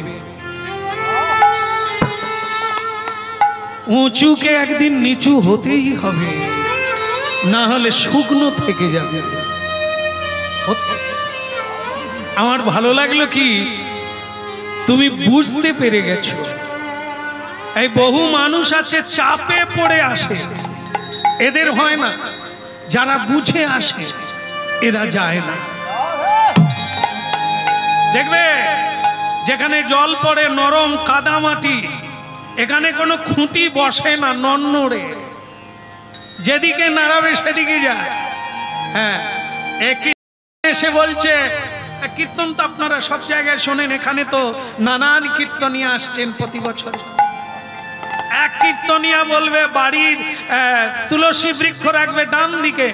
উঁচুকে একদিন নিচু হতেই হবে, না হলে শুকনো থেকে যাবে। আমার ভালো লাগলো কি তুমি বুঝতে পেরে গেছো। এই বহু মানুষ আছে চাপে পড়ে আসে, এদের হয় না। যারা বুঝে আসে এরা যায় না। দেখবে যেখানে জল পড়ে, নরম কাদা মাটি, এখানে কোনো খুঁটি বসে না, নড়ে, যেদিকে নাড়াবে সেদিকে যায়। হ্যাঁ, একই এসে বলছে, কীর্তন তো আপনারা সব জায়গায় শোনেন, এখানে তো নানান কীর্তনিয়া আসছেন প্রতি বছর। এক কীর্তনিয়া বলবে বাড়ির তুলসী বৃক্ষ রাখবে ডান দিকে,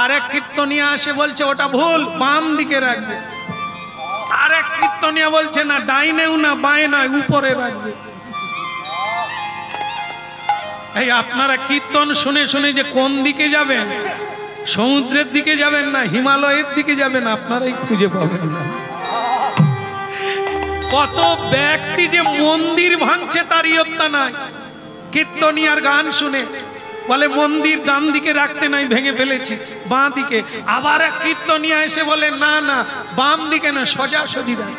আর এক কীর্তনিয়া আসে বলছে ওটা ভুল, বাম দিকে রাখবে। আর এক কীর্তনিয়া বলছে না, ডাইনেও না বাঁয়ে না, উপরে রাখবে। এই আপনারা কীর্তন শুনে শুনে যে কোন দিকে যাবেন, সমুদ্রের দিকে যাবেন না হিমালয়ের দিকে যাবেন, আপনারাই খুঁজে পাবেন না। কত ব্যক্তি যে মন্দির ভাঙছে তার ইয়ত্তা নাই, কীর্তনিয়ার গান শুনে বলে মন্দির ডান দিকে রাখতে নাই, ভেঙে ফেলেছি বাঁ দিকে। আবার এক কীর্তনিয়া এসে বলে না না, বাম দিকে না, সোজাসুজি রাখ।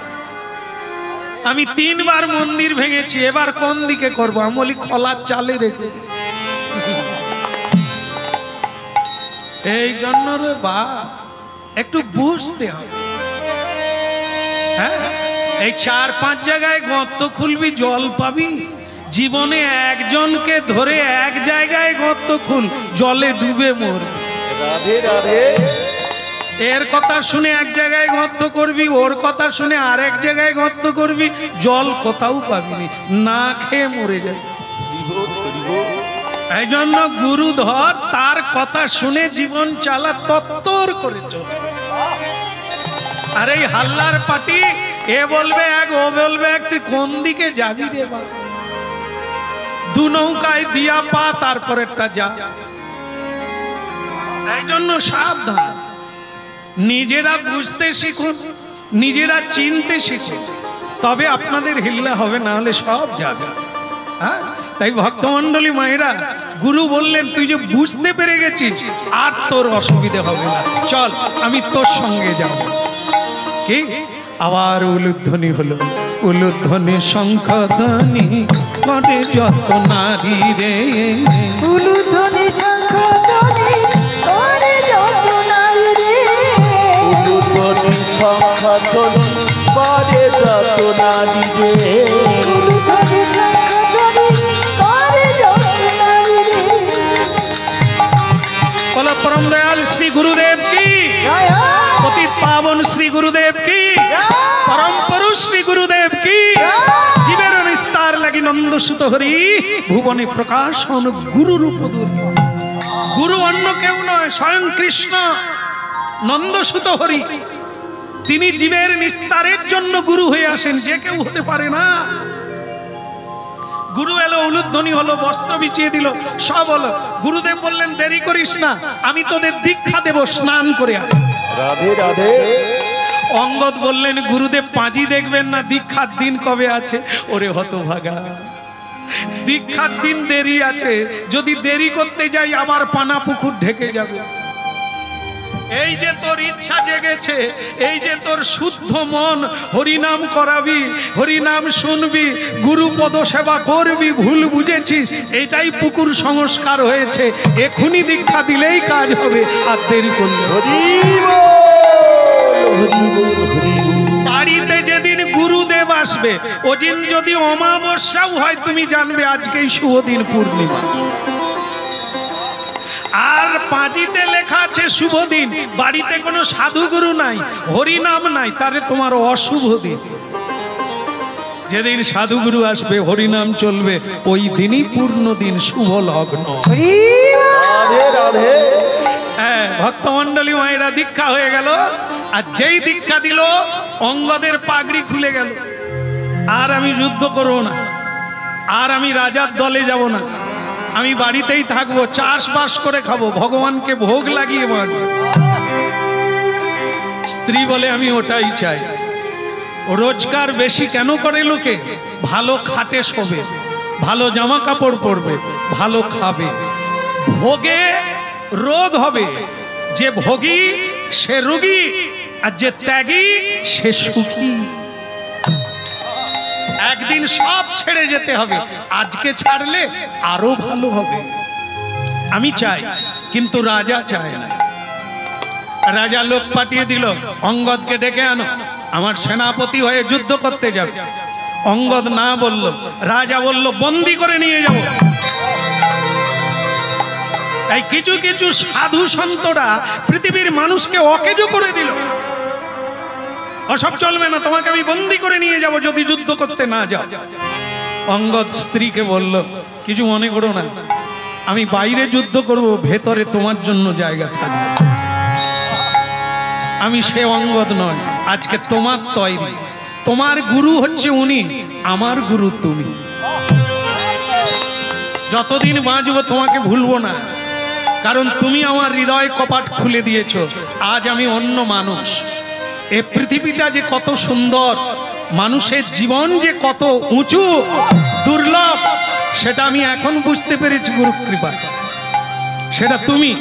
আমি 3 বার মন্দির ভেঙেছি, এবার কোন দিকে করবো? আমি বলি খোলার চালে রেখে। এই জন্য রে বা একটু বুঝতে হবে। হ্যাঁ, এই 4-5 জায়গায় গর্ত খুলবি, জল পাবি। জীবনে একজনকে ধরে এক জায়গায় গর্ত খুল, জলে ডুবে মরবি। রাধে রাধে। এর কথা শুনে এক জায়গায় গর্ত করবি, ওর কথা শুনে আরেক জায়গায় গর্ত করবি, জল কোথাও পাবিনি, না খেয়ে মরে যাবি। এই জন্য গুরু ধর, তার কথা শুনে জীবন চালা, তত্তর করে চল। আর এই হাল্লার পাটি, এ বলবে এক, ও বলবে এক, তুই কোন দিকে যাবি রে বা? 2 নৌকায় দিয়া পা, তারপরেরটা যা। এই জন্য সাবধান, নিজেরা বুঝতে শিখুন, নিজেরা চিনতে শিখুন, তবে আপনাদের হিল্লা হবে, না হলে সব যাবে। হ্যাঁ, তাই ভক্তমণ্ডলী মায়েরা, গুরু বললেন তুই যে বুঝতে পেরে গেছিস, আর তোর অসুবিধে হবে না, চল আমি তোর সঙ্গে যাব। কি আবার উলুধ্বনি হলো, উলুধ্বনি শঙ্খধ্বনি করে যত নারী রে, উলুধ্বনি শঙ্খধ্বনি করে যত নারী রে, উলুধ্বনি শঙ্খধ্বনি করে যত নারী রে, উলুধ্বনি শঙ্খধ্বনি করে যত নারী রে। বলো পরম দয়াল শ্রী গুরুদেব কি, জয় হোক। পতিত পাবন শ্রী গুরুদেব কি, পরম পুরুষ শ্রী গুরুদেব কি। জীবের নিস্তার লাগি নন্দ সুত হরি, ভুবনে প্রকাশ গুরু রূপ ধরি। গুরু অন্য কেউ নয়, স্বয়ং কৃষ্ণ নন্দসুত হরি। তিনি জীবের নিস্তারের জন্য গুরু হয়ে আসেন, যে কেউ হতে পারে না। গুরু এলো, উলুধ্বনি হলো, বস্ত্র বিছিয়ে দিল, সব হলো। গুরুদেব বললেন দেরি করিস না, আমি তোদের দীক্ষা দেব, স্নান করে আয়। রাধে রাধে। অঙ্গদ বললেন গুরুদেব পাঁজি দেখবেন না, দীক্ষার দিন কবে আছে? ওরে হতভাগা, দীক্ষার দিন দেরি আছে, যদি দেরি করতে যাই আবার পানা পুকুর ঢেকে যাবে। এই যে তোর ইচ্ছা জেগেছে, এই যে তোর শুদ্ধ মন, হরিনাম করাবি, হরিনাম শুনবি, গুরুপদ সেবা করবি, ভুল বুঝেছিস, এটাই পুকুর সংস্কার হয়েছে। এখুনি দীক্ষা দিলেই কাজ হবে, আর দেরি করলে বাড়িতে যেদিন গুরুদেব আসবে ওদিন যদি অমাবস্যাও হয়, তুমি জানবে আজকেই শুভ দিন, পূর্ণিমা। আর পাঁজিতে লেখা আছে শুভ দিন, বাড়িতে কোনো সাধুগুরু নাই, হরিনাম নাই, তারে তোমার অশুভ দিন। যেদিন সাধুগুরু আসবে, হরিনাম চলবে, ওই দিনই পূর্ণ দিন, শুভ লগ্ন। রাধে রাধে। হ্যাঁ, ভক্তমন্ডলী মায়েরা দীক্ষা হয়ে গেল। আর যেই দীক্ষা দিল, অঙ্গদের পাগড়ি খুলে গেল। আর আমি যুদ্ধ করব না, আর আমি রাজার দলে যাব না, আমি বাড়িতেই থাকবো, চাষবাস করে খাবো, ভগবানকে ভোগ লাগিয়ে বাঁচবো। স্ত্রী বলে আমি ওটাই চাই। রোজগার বেশি কেন করে লোকে? ভালো খাটে শোবে, ভালো জামা কাপড় পরবে, ভালো খাবে। ভোগে রোগ হবে, যে ভোগী সে রোগী, আর যে ত্যাগী সে সুখী। একদিন সব ছেড়ে যেতে হবে, আজকে ছাড়লে আরো ভালো হবে। আমি চাই, কিন্তু রাজা চায় না। রাজা লোক পাঠিয়ে দিল, অঙ্গদকে ডেকে আনো, আমার সেনাপতি হয়ে যুদ্ধ করতে যাবে। অঙ্গদ না বলল, রাজা বলল বন্দি করে নিয়ে যাব। তাই কিছু কিছু সাধু সন্তরা পৃথিবীর মানুষকে অকেজো করে দিল। ওসব চলবে না, তোমাকে আমি বন্দি করে নিয়ে যাব যদি যুদ্ধ করতে না যাও। অঙ্গদ স্ত্রীকে বলল কিছু মনে করো না, আমি বাইরে যুদ্ধ করব, ভেতরে তোমার জন্য জায়গা থাকবে। আমি সে অঙ্গদ নয়, আজকে তোমার তৈরি। তোমার গুরু হচ্ছে উনি, আমার গুরু তুমি। যতদিন বাঁচবো তোমাকে ভুলবো না, কারণ তুমি আমার হৃদয় কপাট খুলে দিয়েছো। আজ আমি অন্য মানুষ। এ পৃথিবীটা যে কত সুন্দর, মানুষের জীবন যে কত উঁচু দুর্লভ, সেটা আমি এখন বুঝতে পেরেছি গুরু কৃপা। সেটা তুমি,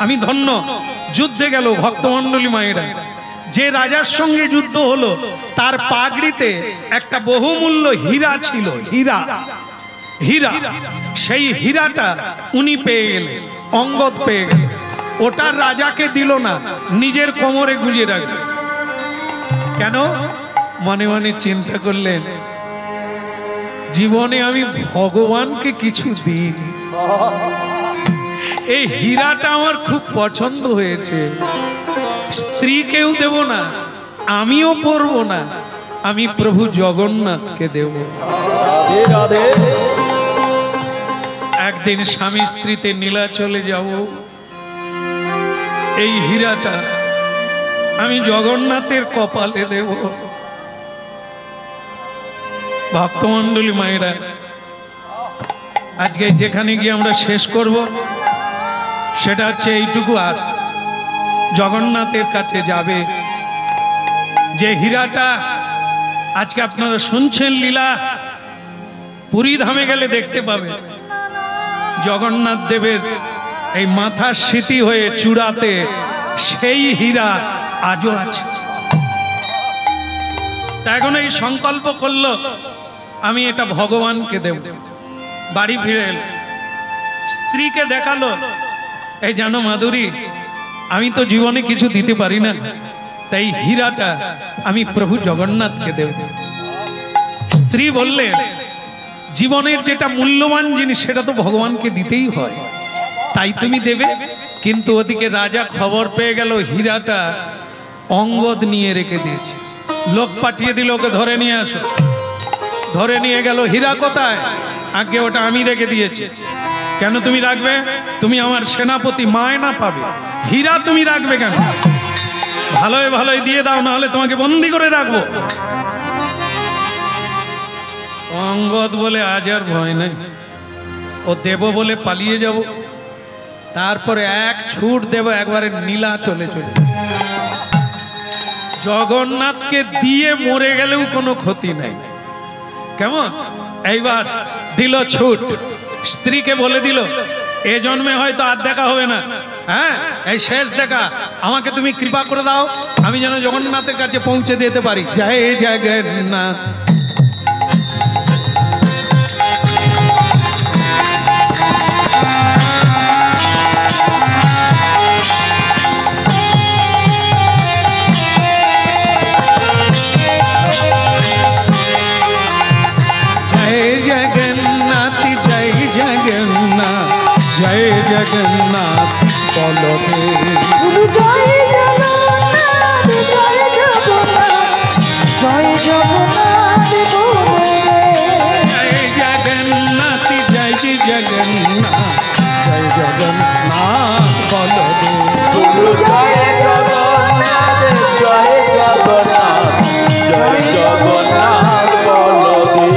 আমি ধন্য। যুদ্ধে গেল ভক্তমণ্ডলী মায়েরা, যে রাজার সঙ্গে যুদ্ধ হলো তার পাগড়িতে একটা বহুমূল্য হীরা ছিল, হীরা হীরা। সেই হীরাটা উনি পেয়ে গেলেন, অঙ্গদ পেয়ে গেল। ওটা রাজাকে দিল না, নিজের কোমরে গুঁজে রাখল। কেন? মনে মনে চিন্তা করলেন, জীবনে আমি ভগবানকে কিছু দিইনি, এই হীরাটা আমার খুব পছন্দ হয়েছে, স্ত্রীকেও দেব না, আমিও পরব না, আমি প্রভু জগন্নাথকে দেব। রাধে রাধে। একদিন স্বামী স্ত্রীতে নীলাচলে যাব, এই হীরাটা আমি জগন্নাথের কপালে দেব। ভক্তমণ্ডলী মায়েরা, আজকে যেখানে গিয়ে আমরা শেষ করব সেটা হচ্ছে এইটুকু, আর জগন্নাথের কাছে যাবে। যে হীরাটা আজকে আপনারা শুনছেন লীলা, পুরী ধামে গেলে দেখতে পাবে। জগন্নাথ দেবের এই মাথার স্মৃতি হয়ে চূড়াতে সেই হীরা আজও আছে। তাই এখন এই সংকল্প করলো আমি এটা ভগবানকে দেব। বাড়ি ফিরে এলো, স্ত্রীকে দেখালো, এই জানো মাধুরী, আমি তো জীবনে কিছু দিতে পারি না, তাই হীরাটা আমি প্রভু জগন্নাথকে দেব। স্ত্রী বললেন, জীবনের যেটা মূল্যবান জিনিস সেটা তো ভগবানকে দিতেই হয়, তাই তুমি দেবে। কিন্তু ওদিকে রাজা খবর পেয়ে গেল হীরাটা অঙ্গদ নিয়ে রেখে দিয়েছে। লোক পাঠিয়ে দিল, ওকে ধরে নিয়ে আসো। ধরে নিয়ে গেল, হীরা কোথায়? আগে ওটা আমি রেখে দিয়েছি। কেন তুমি রাখবে? তুমি আমার সেনাপতি মায়না পাবে, হীরা তুমি রাখবে কেন? ভালোই ভালোই দিয়ে দাও, না হলে তোমাকে বন্দি করে রাখবো। অঙ্গদ বলে আজ আর ভয় নাই, ও দেব বলে পালিয়ে যাব, তারপরে এক ছুট দেব, একবারে নীলা চলে চলে। জগন্নাথকে দিয়ে মরে গেলেও কোনো ক্ষতি নাই, কেমন? এইবার দিল ছুট, স্ত্রীকে বলে দিল এ জন্মে হয়তো আর দেখা হবে না, হ্যাঁ এই শেষ দেখা, আমাকে তুমি কৃপা করে দাও, আমি যেন জগন্নাথের কাছে পৌঁছে দিতে পারি। জয় জগন্নাথ। জয় জগন্নাথ বলদেব, জয় জগন্নাথ জয় জগন্নাথ জয় জগন্নাথ জয় জগন্নাথ জয় জগন্নাথ জয় জগন্নাথ বলদেব, জয় জগন্নাথ জয় জগন্নাথ জয় জগন্নাথ বলদেব,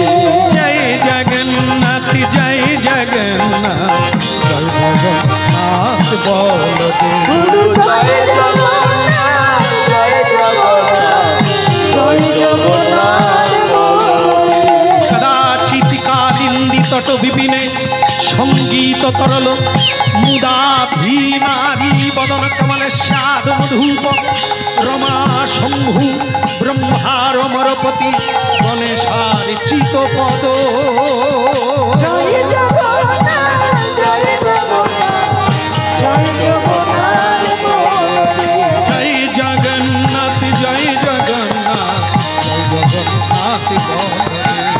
জয় জগন্নাথ জয় জগন্নাথ জয় জগন্নাথ বলদেব, জয় জগন্নাথ জয় জগন্নাথ জয় জগন্নাথ কদাচিৎ কালিন্দী তট বিপিনে সঙ্গীত তরল মুদা ভীনারী বদন কমলে স্বাদ মধুপ রমা শম্ভু ব্রহ্মার মরপতি গণেশার চিত পদ, জয় জগন্নাথ জয় জগন্নাথ জয় জগন্নাথ জয় জগন্নাথ জয় জগন্নাথ জয় জগন্নাথ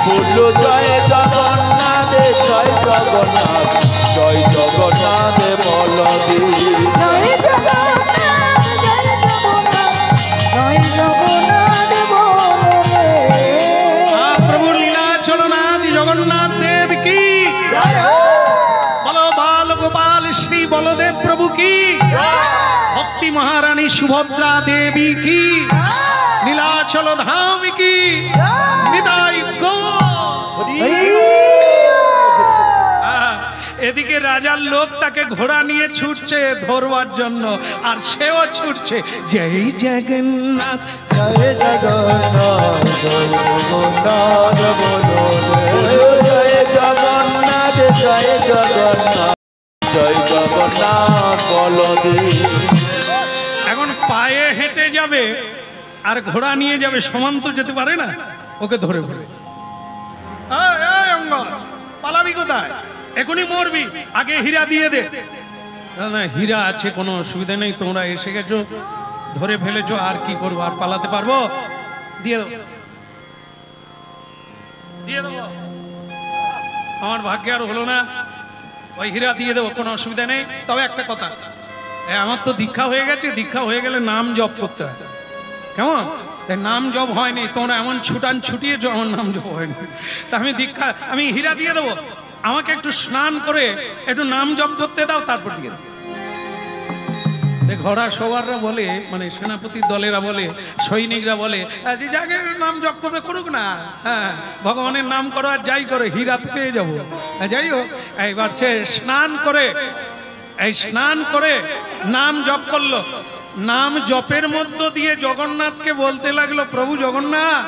বলো জয় জগন্নাথ জয় জগন্নাথ জয় জগন্নাথ বলদেব, জয় জগন্নাথ জয় জগন্নাথ জয় জগন্নাথ প্রভুর লীলা চলনাথ জগন্নাথ দেব কি, বলো বাল গোপাল শ্রী বলদেব প্রভু কি, ভক্তি মহারানী সুভদ্রা দেবী কি, নীলাচল ধাম কি, নিতাই গৌর। এদিকে রাজার লোক তাকে ঘোড়া নিয়ে ছুটছে ধরবার জন্য, আর সেও ছুটছে। জয় জগন্নাথ জয় জগন্নাথ জয় জগন্নাথ বলদেব, জয় জগন্নাথ জয় জগন্নাথ জয় জগন্নাথ বলদেব। এখন পায়ে হেঁটে যাবে আর ঘোড়া নিয়ে যাবে, সমান তো যেতে পারে না, ওকে ধরে ফেলে অঙ্গদ পালাবি কোথায়, এখনই মরবি, আগে হীরা দিয়ে দে। না হীরা আছে, কোনো অসুবিধা নেই, তোমরা এসে গেছো, ধরে ফেলেছো, আর কি করবো, আর পালাতে পারবো, দিয়ে দেবো দিয়ে দেবো, আমার ভাগ্যে আর হলো না, ওই হীরা দিয়ে দেবো, কোনো অসুবিধা নেই। তবে একটা কথা, আমার তো দীক্ষা হয়ে গেছে, দীক্ষা হয়ে গেলে নাম জপ করতে হয়, কেমন? তাই নাম জপ হয়নি, তোমরা এমন ছুটান ছুটিয়েছো, আমার নাম জপ হয়নি, তা আমি দীক্ষা, আমি হীরা দিয়ে দেবো, আমাকে একটু স্নান করে একটু নাম জপ করতে দাও, তারপর দিয়ে দেবো। ঘোড়া সবাররা বলে, মানে সেনাপতির দলেরা বলে, সৈনিকরা বলে, যে যাকে নাম জপ করবে করুক না, হ্যাঁ ভগবানের নাম করো আর যাই করো, হীরা তো পেয়ে যাবো। যাই হোক, এইবার সে স্নান করে, এই স্নান করে নাম জপ করলো, নাম জপের মধ্য দিয়ে জগন্নাথকে বলতে লাগলো, প্রভু জগন্নাথ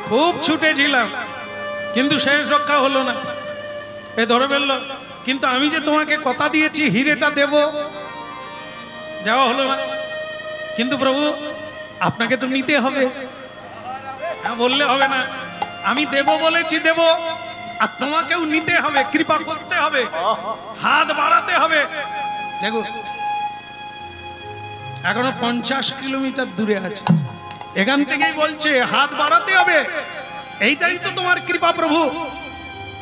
খুব ছুটেছিলাম, কিন্তু শেষ রক্ষা হলো না, এ ধরে ফেললো, কিন্তু আমি যে তোমাকে কথা দিয়েছি হিরেটা দেব, দেওয়া হলো না, কিন্তু প্রভু আপনাকে তো নিতে হবে, বললে হবে না, আমি দেব বলেছি দেব, আর তোমাকেও নিতে হবে, কৃপা করতে হবে, হাত বাড়াতে হবে। দেখো এখনো 50 কিলোমিটার দূরে আছে, এখান থেকেই বলছে হাত বাড়াতে হবে, এইটাই তো তোমার কৃপা প্রভু,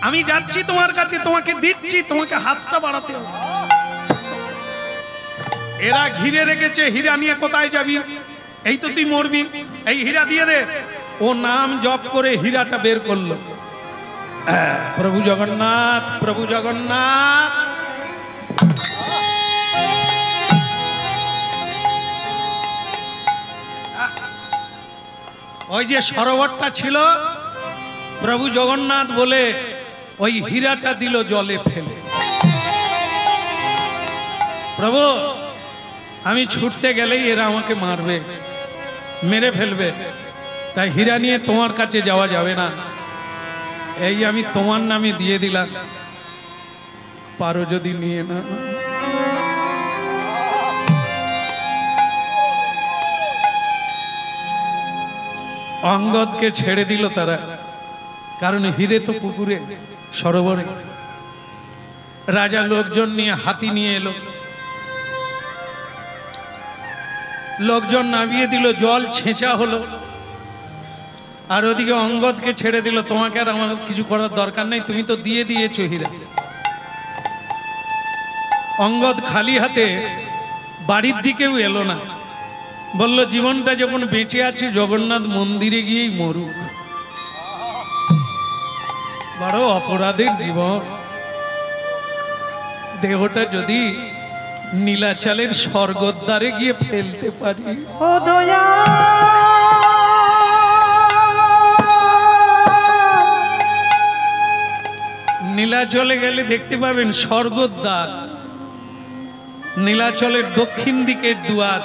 আমি যাচ্ছি তোমার কাছে, তোমাকে দিচ্ছি, তোমাকে হাতটা বাড়াতে হবে। এরা ঘিরে রেখেছে, হীরা নিয়ে কোথায় যাবি, এই তো তুই মরবি, এই হীরা দিয়ে দে। ও নাম জপ করে হীরাটা বের করলো, প্রভু জগন্নাথ প্রভু জগন্নাথ, ওই যে সরোবরটা ছিল, প্রভু জগন্নাথ বলে ওই হীরাটা দিল জলে ফেলে। প্রভু আমি ছুটতে গেলেই এরা আমাকে মারবে, মেরে ফেলবে, তাই হীরা নিয়ে তোমার কাছে যাওয়া যাবে না, এই আমি তোমার নামে দিয়ে দিলাম, পারো যদি নিয়ে না। অঙ্গদকে ছেড়ে দিল তারা, কারণ হিরে তো পুকুরে সরোবরে। রাজা লোকজন নিয়ে হাতি নিয়ে এলো, লোকজন নামিয়ে দিল, জল ছেঁচা হলো, আর ওদিকে অঙ্গদকে ছেড়ে দিল, তোমাকে আর আমার কিছু করার দরকার নেই, তুমি তো দিয়ে দিয়েছো হীরা। অঙ্গদ খালি হাতে বাড়ির দিকেও এলো না, বলল জীবনটা যখন বেঁচে আছে জগন্নাথ মন্দিরে গিয়েই মরুক। বড় অপরাধের জীবন, দেহটা যদি নীলাচলের স্বর্গদ্বারে গিয়ে ফেলতে পারি। ও দয়া নীলাচলে গেলে দেখতে পাবেন স্বর্গদ্বার, নীলাচলের দক্ষিণ দিকের দুয়ার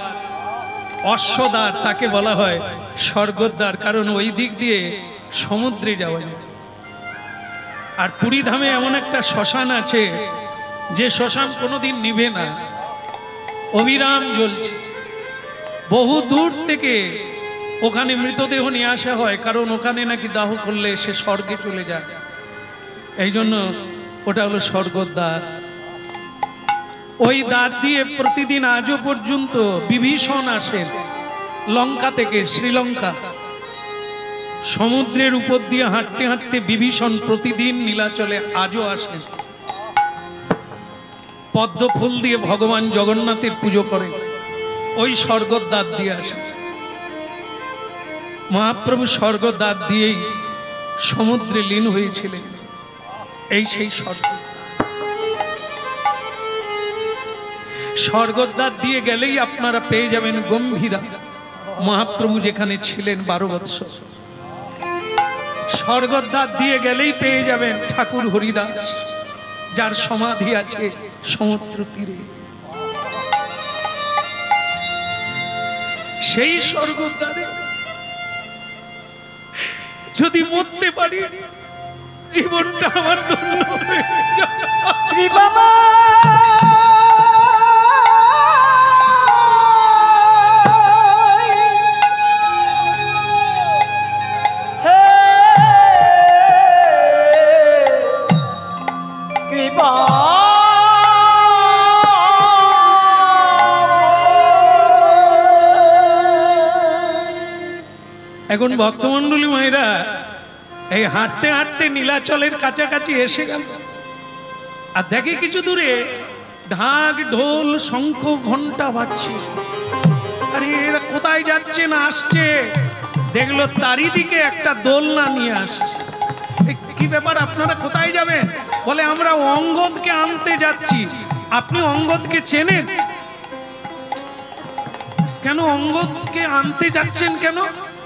অশ্বদ্বার, তাকে বলা হয় স্বর্গদ্বার, কারণ ওই দিক দিয়ে সমুদ্রে যাওয়া যায়। আর পুরী ধামে এমন একটা শ্মশান আছে যে শ্মশান কোনোদিন নিভে না, অবিরাম জ্বলছে। বহু দূর থেকে ওখানে মৃতদেহ নিয়ে আসা হয়, কারণ ওখানে নাকি দাহ করলে সে স্বর্গে চলে যায়, এই জন্য ওটা হলো স্বর্গদ্বার। ওই দ্বার দিয়ে প্রতিদিন আজও পর্যন্ত বিভীষণ আসেন লঙ্কা থেকে, শ্রীলঙ্কা, সমুদ্রের উপর দিয়ে হাঁটতে হাঁটতে বিভীষণ প্রতিদিন নীলাচলে আজও আসেন। পদ্ম ফুল দিয়ে ভগবান জগন্নাথের পুজো করে, ওই স্বর্গদ্বার দিয়ে আসে। মহাপ্রভু স্বর্গদ্বার দিয়েই সমুদ্রে লীন হয়েছিলেন, এই সেই স্বর্গদ্বার দিয়ে গেলেই আপনারা পেয়ে যাবেন গম্ভীরা, মহাপ্রভু যেখানে ছিলেন 12 বৎসর। স্বর্গদ্বার দিয়ে গেলেই পেয়ে যাবেন ঠাকুর হরিদাস, যার সমাধি আছে সমুদ্র তীরে। সেই স্বর্গদ্বারে যদি মরতে পারি জীবনটা আমার ধন্য হবে। বাবা এখন ভক্তমন্ডলী মায়েরা এই হাঁটতে হাঁটতে নীলাচলের কাছাকাছি এসে গেল, আর দেখে কিছু দূরে ঢাক ঢোল শঙ্খ ঘন্টা বাজছে। আরে এরা কোথায় যাচ্ছে না আসছে, দেখলো তারই দিকে একটা দোলনা নিয়ে আসছে। কি ব্যাপার, আপনারা কোথায় যাবেন? বলে আমরা অঙ্গদকে আনতে যাচ্ছি। আপনি অঙ্গদকে চেনেন? কেন অঙ্গদকে আনতে যাচ্ছেন কেন?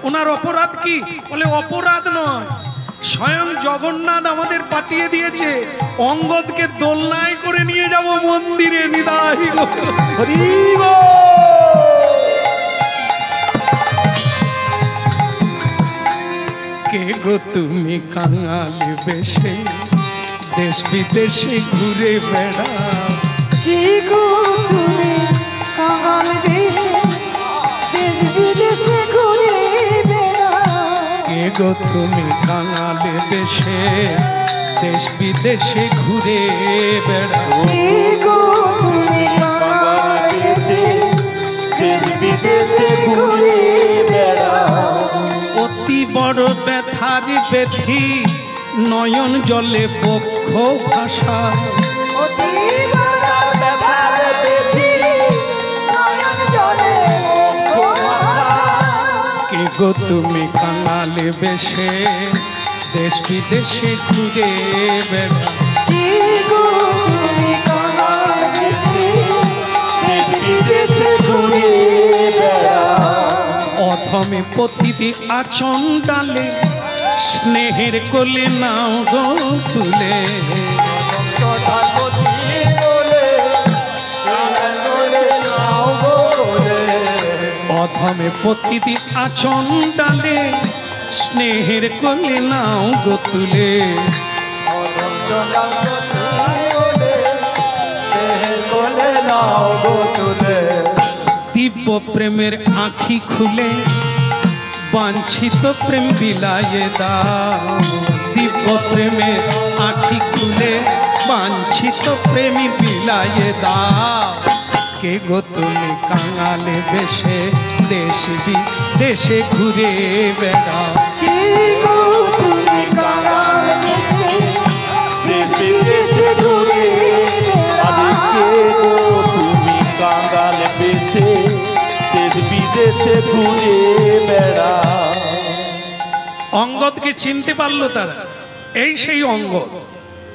ওনার অপরাধ কি? বলে অপরাধ নয়, স্বয়ং জগন্নাথ আমাদের পাঠিয়ে দিয়েছে, অঙ্গদকে দোলনায় করে নিয়ে যাব মন্দিরে। নিদাই গো, কে গো তুমি কাঙালি বেশে দেশ বিদেশে ঘুরে বেড়াও? কি গো তুমি কাঙাল বেশে দেশ বিদেশে ঘুরে বেড়াও? কে গো তুমি কাঙালি বেশে দেশ বিদেশে ঘুরে বেড়াও? কি গো তুমি কাঙাল বেশে দেশ বিদেশে ঘুরে বেড়াও? অতি বড় ব্যথার ব্যথি নয়ন জলে বক্ষ ভাষা। অতি বড় ব্যথার ব্যথি নয়ন জলে বক্ষ ভাষা। কে গো তুমি কাঙালি বেশে দেশ বিদেশে ঘুরে বেড়াও? কি গো তুমি কাঙাল বেশে দেশ বিদেশে ঘুরে বেড়াও? অথ অধমে পতিতে আচন ডালে স্নেহের কোলে নাও গো তুলে অধমে পতিতে আচন ডালে স্নেহের কোলে নাও গো তুলে দিব্য প্রেমের আঁখি খুলে বাঞ্ছিত প্রেম বিলায়ে দাও দিব্য প্রেমের আঁখি খুলে বাঞ্ছিত প্রেমী বিলায়ে দাও কে গো তুমি কাঙালে বেশে দেশ বিদেশে ঘুরে বেড়াও কে গো তুমি কাঙাল বেশে দেশে দেশে ঘুরে আরে কে গো তুমি কাঙাল বেছে দেশ বিদেশে ঘুরে বেড়াও। অঙ্গদকে চিনতে পারলো তারা, এই সেই অঙ্গদ।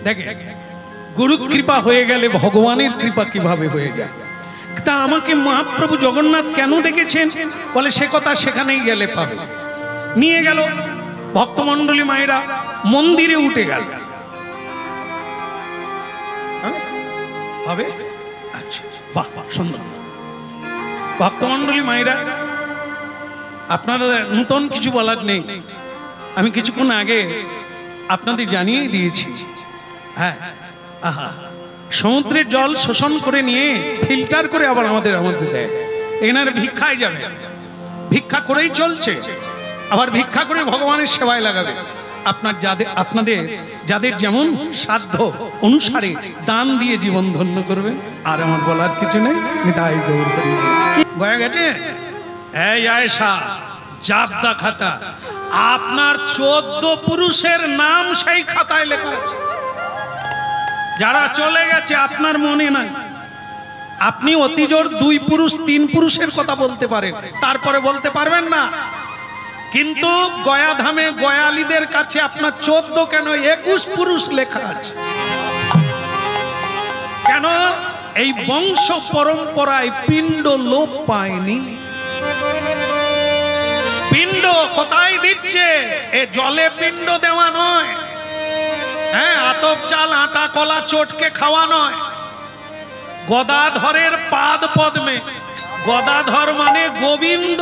দেখে গুরু কৃপা হয়ে গেলে ভগবানের কৃপা কিভাবে হয়ে যায়। তা আমাকে মহাপ্রভু জগন্নাথ কেন ডেকেছেন বলে, সে কথা সেখানেই গেলে পাবে। নিয়ে গেল ভক্তমণ্ডলী মায়েরা, মন্দিরে উঠে গেল। হবে আচ্ছা, বাহ বাহ, সুন্দর। ভক্তমণ্ডলী মায়েরা, আপনারা নূতন কিছু বলার নেই, আমি কিছুক্ষণ আগে আপনাদের জানিয়েই দিয়েছি। হ্যাঁ, আহা, সমুদ্রের জল শোষণ করে নিয়ে ফিল্টার করে আবার আমাদের দেয়। এখানে ভিক্ষায় যাবে, ভিক্ষা করেই চলছে, আবার ভিক্ষা করে ভগবানের সেবায় লাগাবে। আপনাদের যাদের যেমন সাধ্য অনুসারে দান দিয়ে জীবন ধন্য করবেন। আর আমার বলার কিছু নেই। নিতাই গৌর হরি। গয়া গেছে এই আয়েশা জাবদা খাতা, আপনার 14 পুরুষের নাম সেই খাতায় লেখা আছে। যারা চলে গেছে আপনার মনে নাই, আপনি অতি জোর 2 পুরুষ 3 পুরুষের কথা বলতে পারেন, তারপরে বলতে পারবেন না। কিন্তু গয়া ধামে গয়ালীদের কাছে আপনার 14 কেন 21 পুরুষ লেখা আছে। কেন? এই বংশ পরম্পরায় পিণ্ড লোপ পায়নি। পিণ্ড কোথায় দিচ্ছে? এ জলে পিণ্ড দেওয়া নয়, হ্যাঁ, আতপ চাল আটা কলা চটকে খাওয়া নয়। গদাধরের পাদ পদ্মে, গদাধর মানে গোবিন্দ,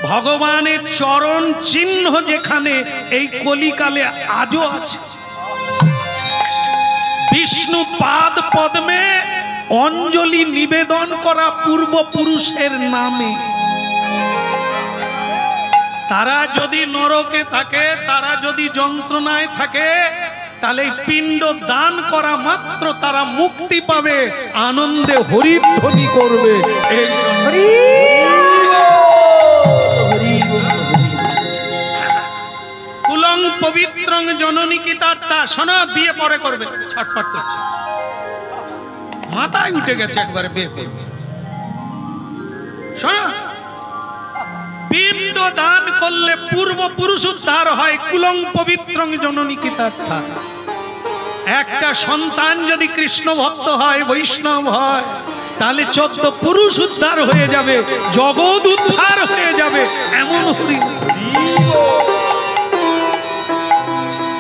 ভগবানের চরণ চিহ্ন যেখানে এই কলিকালে আজও আছে। বিষ্ণু পাদ পদ্মে অঞ্জলি নিবেদন করা পূর্বপুরুষের নামে। তারা যদি নরকে থাকে, তারা যদি যন্ত্রণায় থাকে, তাহলে পিণ্ড দান করা মাত্র তারা মুক্তি পাবে, আনন্দে হরিধ্বনি করবে। কুলং পবিত্রং জননী কি তার্তা, শোনো, বিয়ে পরে করবে। ছটফট করছে, মাথায় উঠে গেছে একবারে, বিয়ে করবে। শোনো, পিণ্ড দান করলে পূর্বপুরুষ উদ্ধার হয়। কুলং পবিত্রং জননী কি তার্থা। একটা সন্তান যদি কৃষ্ণ ভক্ত হয়, বৈষ্ণব হয়, তাহলে 14 পুরুষ উদ্ধার হয়ে যাবে, জগৎ উদ্ধার হয়ে যাবে। এমন হরি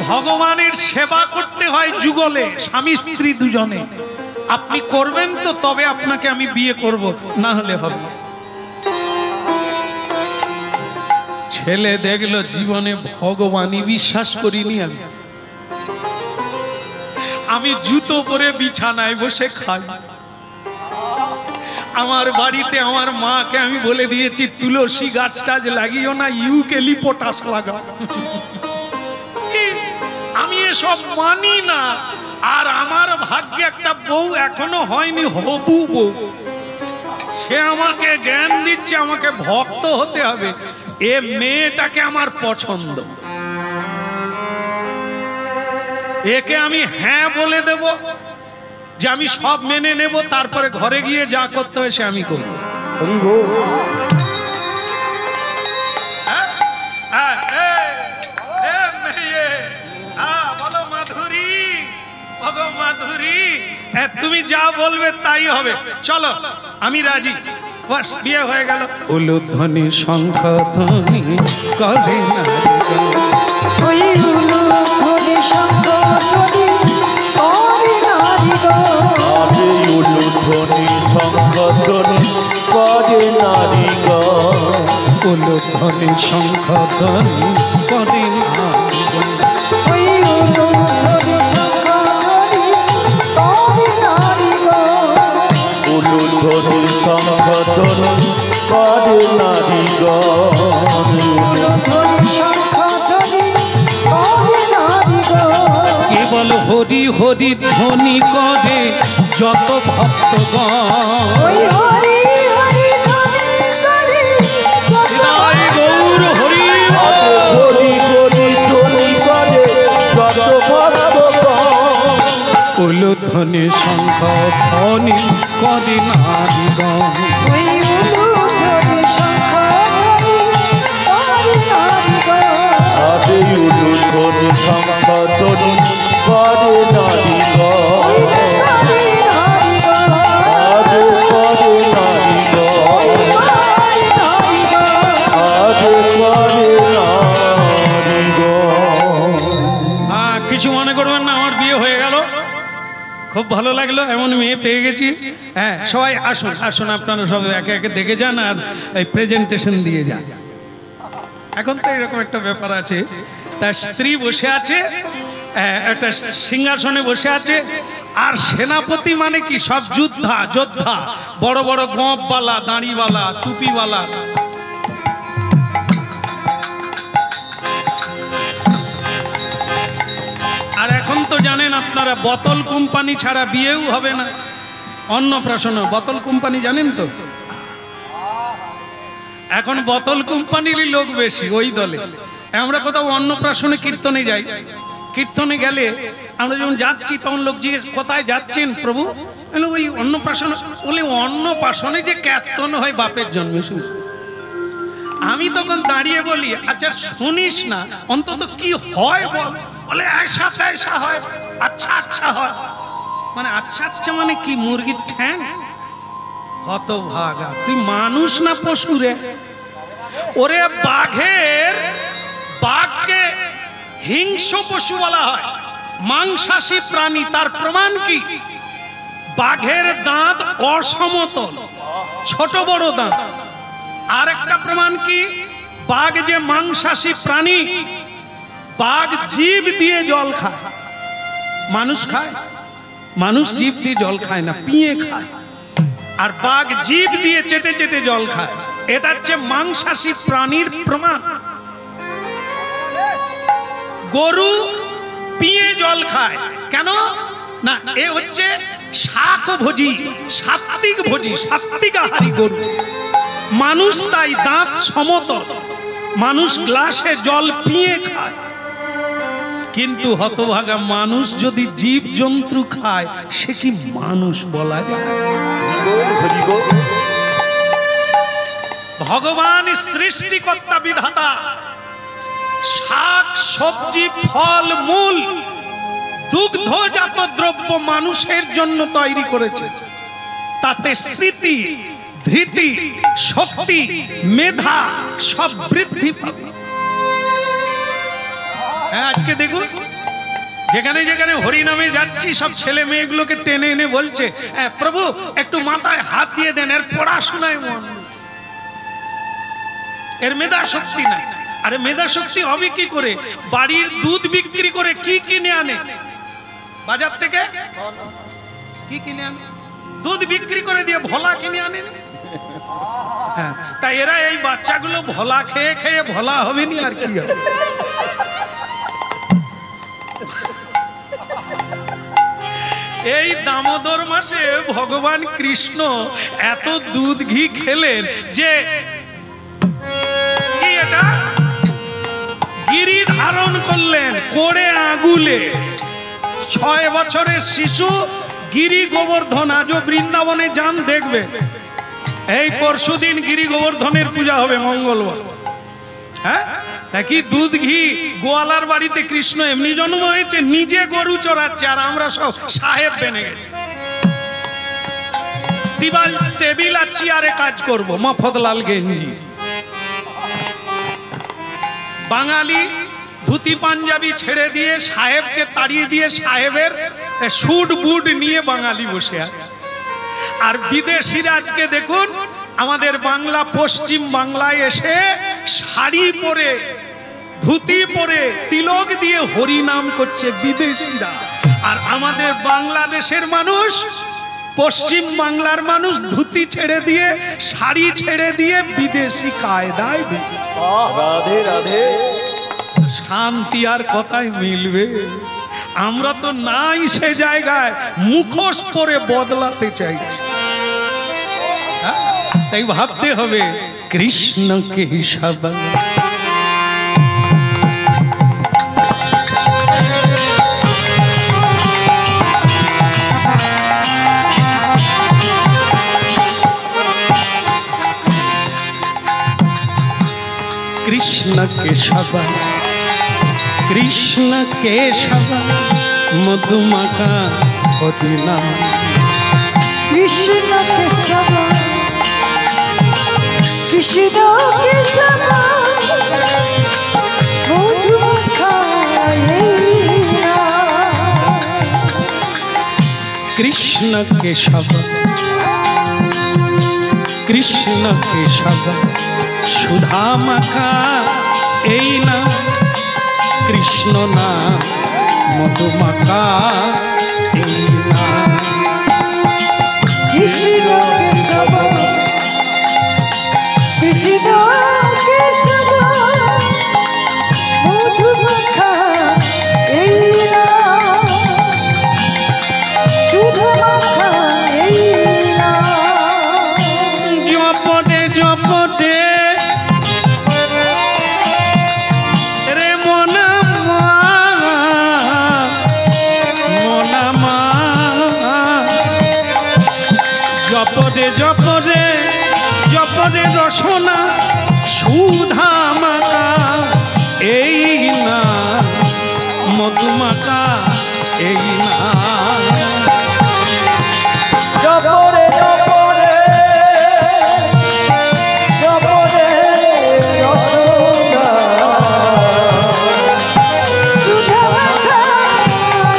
ভগবানের সেবা করতে হয় যুগলে, স্বামী স্ত্রী দুজনে। আপনি করবেন তো, তবে আপনাকে আমি বিয়ে করব, না হলে হবে। ছেলে দেখলো, জীবনে ভগবানই বিশ্বাস করিনি আমি জুতো পরে বিছানায় বসে খাই। আমার বাড়িতে আমার মাকে আমি বলে দিয়েছি, তুলসী গাছ টাছ লাগিও না, ইউক্যালিপটাস লাগাও। আমি এসব মানি না। আর আমার ভাগ্যে একটা বউ এখনো হয়নি, হবু বউ। সে আমাকে জ্ঞান দিচ্ছে, আমাকে ভক্ত হতে হবে। এ মেয়েটাকে আমার পছন্দ, একে আমি হ্যাঁ বলে দেব যে আমি সব মেনে নেব, তারপরে ঘরে গিয়ে যা করতে হয় সে আমি করব। বলো মাধুরী, মাধুরী, তুমি যা বলবে তাই হবে। চলো, আমি রাজি। বাস বিয়ে হয়ে গেল। উলুধ্বনি শঙ্খ ধ্বনি করে নারীগণ। ওই উলুধ্বনি শঙ্খ ধ্বনি করে নারীগণ। আরে উলুধ্বনি শঙ্খ ধ্বনি করে নারীগণ। উলুধ্বনি শঙ্খ ধ্বনি করে নারীগণ। ওই উলুধ্বনি শঙ্খ ধ্বনি করে নারীগণ। উলুধ্বনি শঙ্খ ধ্বনি করে নারীগণ। উলুধ্বনি শঙ্খ ধ্বনি করে নারীগণ। কেবল হরি হরি ধ্বনি করে যত ভক্তগণ। ওই হরি হরি ধ্বনি করে যত হৃদয় গৌর হরি আরে হরি হরি ধ্বনি করে যত ভক্তগণ। উলুধ্বনি শঙ্খ ধ্বনি করে নারীগণ। ওই উলুধ্বনি শঙ্খ ধ্বনি করে নারীগণ। আরে উলুধ্বনি শঙ্খ ধ্বনি করে নারীগণ। করে নারীগণ। আরে করে নারীগণ। করে নারীগণ। আরে করে নারীগণ। কিছু মনে করবেন না, আমার বিয়ে হয়ে গেল, খুব ভালো লাগলো, এমন মেয়ে পেয়ে গেছি। হ্যাঁ, সবাই আসুন আসুন, আপনারা সবাই একে একে দেখে যান আর এই প্রেজেন্টেশন দিয়ে যান। এখন তো এরকম একটা ব্যাপার আছে, তার স্ত্রী বসে আছে, একটা সিংহাসনে বসে আছে, আর সেনাপতি মানে কি সব যোদ্ধা যোদ্ধা, বড় বড় গোঁপওয়ালা, দাঁড়িওয়ালা, টুপিওয়ালা। আর এখন তো জানেন আপনারা, বোতল কোম্পানি ছাড়া বিয়েও হবে না। অন্নপ্রাশন বোতল কোম্পানি জানেন তো, এখন বোতল কোম্পানিরই লোক বেশি ওই দলে। আমরা কোথাও অন্নপ্রাশনে কীর্তনে যাই, কীর্তনে গেলে আমরা যখন যাচ্ছি তখন লোক জিজ্ঞেস কোথায় যাচ্ছেন প্রভু, ওই অন্নপ্রাশন। বলে অন্নপ্রাশনে যে কীর্তন হয় বাপের জন্মে শুনি। আমি তখন দাঁড়িয়ে বলি, আচ্ছা শুনিস না অন্তত কি হয় বল। বলে ऐसा तैसा হয়, আচ্ছা আচ্ছা হয়। মানে আচ্ছা আচ্ছা মানে কি, মুরগির ঠ্যাং? হতভাগা, তুই মানুষ না পশু রে? ওরে বাঘকে হিংস্র পশু বলা হয়, মাংসাশী প্রাণী। তার প্রমাণ কি? বাঘের দাঁত অসমতল, ছোট বড় দাঁত। আর একটা প্রমাণ কি? বাঘ যে মাংসাশী প্রাণী, বাঘ জীব দিয়ে জল খায়। মানুষ খায়? মানুষ জীব দিয়ে জল খায় না, পিয়ে খায়। আর বাঘ জীব দিয়ে চেটে চেটে জল খায়। এটা হচ্ছে মাংসাশী প্রাণীর প্রমাণ। গরু পিয়ে জল খায় কেন? না, এ হচ্ছে শাকভোজী, সাত্ত্বিক ভোজী, সাত্ত্বিক আহারী গরু। মানুষ তাই দাঁত সমতল, মানুষ গ্লাসে জল পিয়ে খায়। কিন্তু হতভাগা মানুষ যদি জীব জন্তু খায়, সে কি মানুষ বলা যায়? ভগবান সৃষ্টিকর্তা বিধাতা শাক সবজি ফল মূল দুগ্ধজাত দ্রব্য মানুষের জন্য তৈরি করেছে। তাতে স্মৃতি, ধৃতি, শক্তি, মেধা সব বৃদ্ধি পাবে। হ্যাঁ, আজকে দেখুন যেখানে যেখানে হরিনামে যাচ্ছি, সব ছেলে মেয়েগুলোকে টেনে এনে বলছে, হ্যাঁ প্রভু একটু মাথায় হাত দিয়ে দেন, এর পড়াশোনায় মন নেই, এর মেধা শক্তি নাই। আরে মেধা শক্তি হবে কি করে? বাড়ির দুধ বিক্রি করে কি কিনে আনে বাজার থেকে? কি কিনে আনে? দুধ বিক্রি করে দিয়ে ভোলা কিনে আনে। হ্যাঁ, তাই এরা এই বাচ্চাগুলো ভোলা খেয়ে খেয়ে ভোলা হবে নি, আর কি হবে? এই দামোদর মাসে ভগবান কৃষ্ণ এত দুধ ঘি খেলেন যে কি এটা গিরি ধারণ করলেন করে আগুলে। 6 বছরের শিশু গিরি গোবর্ধন, আজও বৃন্দাবনে যান দেখবে, এই পরশুদিন গিরি গোবর্ধনের পূজা হবে মঙ্গলবার। হ্যাঁ, দেখি দুধ ঘি গোয়ালার বাড়িতে কৃষ্ণ এমনি জন্ম হয়েছে, নিজে গরু চড়াচ্ছে, আর আমরা সব সাহেব বেনে গেছি। টেবিল আর চেয়ারে কাজ করব, মফদলাল গেঞ্জি। বাঙালি ধুতি পাঞ্জাবি ছেড়ে দিয়ে সাহেবকে তাড়িয়ে দিয়ে সাহেবের স্যুট বুট নিয়ে বাঙালি বসে আছে। আর বিদেশিরা আজকে দেখুন আমাদের বাংলা পশ্চিম বাংলায় এসে শাড়ি পরে ধুতি পরে তিলক দিয়ে হরি নাম করছে বিদেশিরা। আর আমাদের বাংলাদেশের মানুষ, পশ্চিম বাংলার মানুষ ধুতি ছেড়ে দিয়ে শাড়ি ছেড়ে দিয়ে বিদেশি কায়দায়। রাধে রাধে। শান্তি আর কথায় মিলবে? আমরা তো নাই সে জায়গায়, মুখোশ পরে বদলাতে চাইছি। তাই ভাবতে হবে কৃষ্ণকে সব कृष्ण केशव कृष्ण केशव मधुमका पदिना कृष्ण केशव कृष्ण केशव मधुमका कृष्ण केशव कृष्ण केशव सुधा माखा এই না কৃষ্ণ না মধুমাখা এই না কৃষ্ণ কেশব কৃষ্ণ কেশব মধুমাখা এই না সুধা মাখা এই না জপদে জপদে জপদে জপদে জপদে রসনা সুধা মাখা এই না মধুমাখা এই না জপরে জপরে জপরে রসনা সুধা মাখা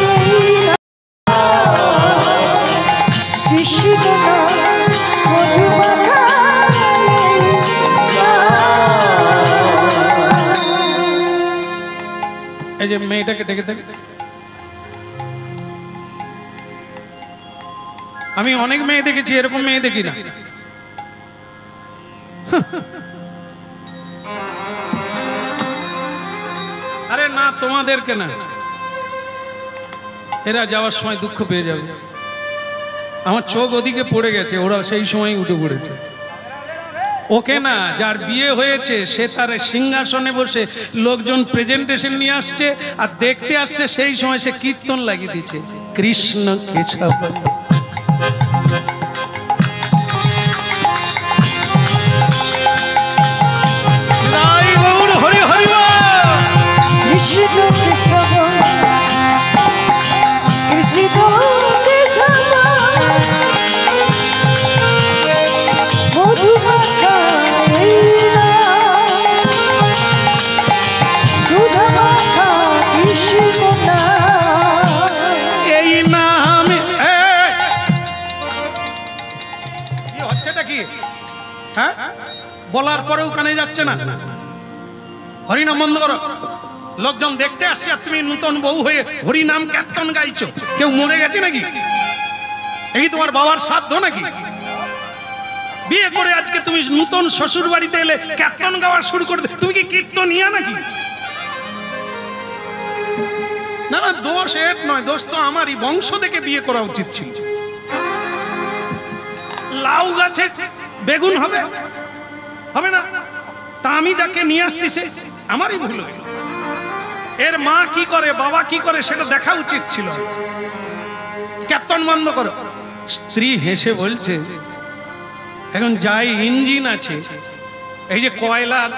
এই না কৃষ্ণ না মধুমাখা এই না। এই যে মেয়েটাকে ডেকে দেখ। আমি অনেক মেয়ে দেখেছি, এরকম মেয়ে দেখি না। আরে না, তোমাদেরকে না, এরা যাওয়ার সময় দুঃখ পেয়ে যাবে। আমার চোখ ওদিকে পড়ে গেছে, ওরা সেই সময় উঠে পড়েছে। ওকে না, যার বিয়ে হয়েছে সে তার সিংহাসনে বসে লোকজন প্রেজেন্টেশন নিয়ে আসছে আর দেখতে আসছে, সেই সময় সে কীর্তন লাগিয়ে দিচ্ছে কৃষ্ণ কেশব হরি হরি কৃষ্ণ কেশব কৃষ্ণ কেশব মধুমাখা এই না সুধা মাখা কৃষ্ণ না এই নামে কি হচ্ছেটা কি? হ্যাঁ, বলার পরেও কানে যাচ্ছে না। হরিনাম বন্ধ করো। লোকজন দেখতে আসছে আর তুমি নতুন বউ হয়ে হরিনাম কীর্তন গাইছো। কেউ মরে গেছে নাকি? এই তোমার বাবার শ্রাদ্ধ নাকি? বিয়ে করে আজকে তুমি নতুন শ্বশুর বাড়িতে এলে কীর্তন গাওয়া শুরু করে তুমি কি কীর্তনিয়া নাকি? না না, দোষ এর নয়, দোষ তো আমারই। বংশ থেকে বিয়ে করা উচিত ছিল। লাউ গাছে বেগুন হবে হবে না? তা আমি যাকে নিয়ে আসছি সে আমারই ভুল হইল। এর মা কি করে বাবা কি করে সেটা দেখা উচিত ছিল। কীর্তন বন্ধ করো। স্ত্রী হেসে বলছে, এখন যাই ইঞ্জিন আছে, এই যে কয়লার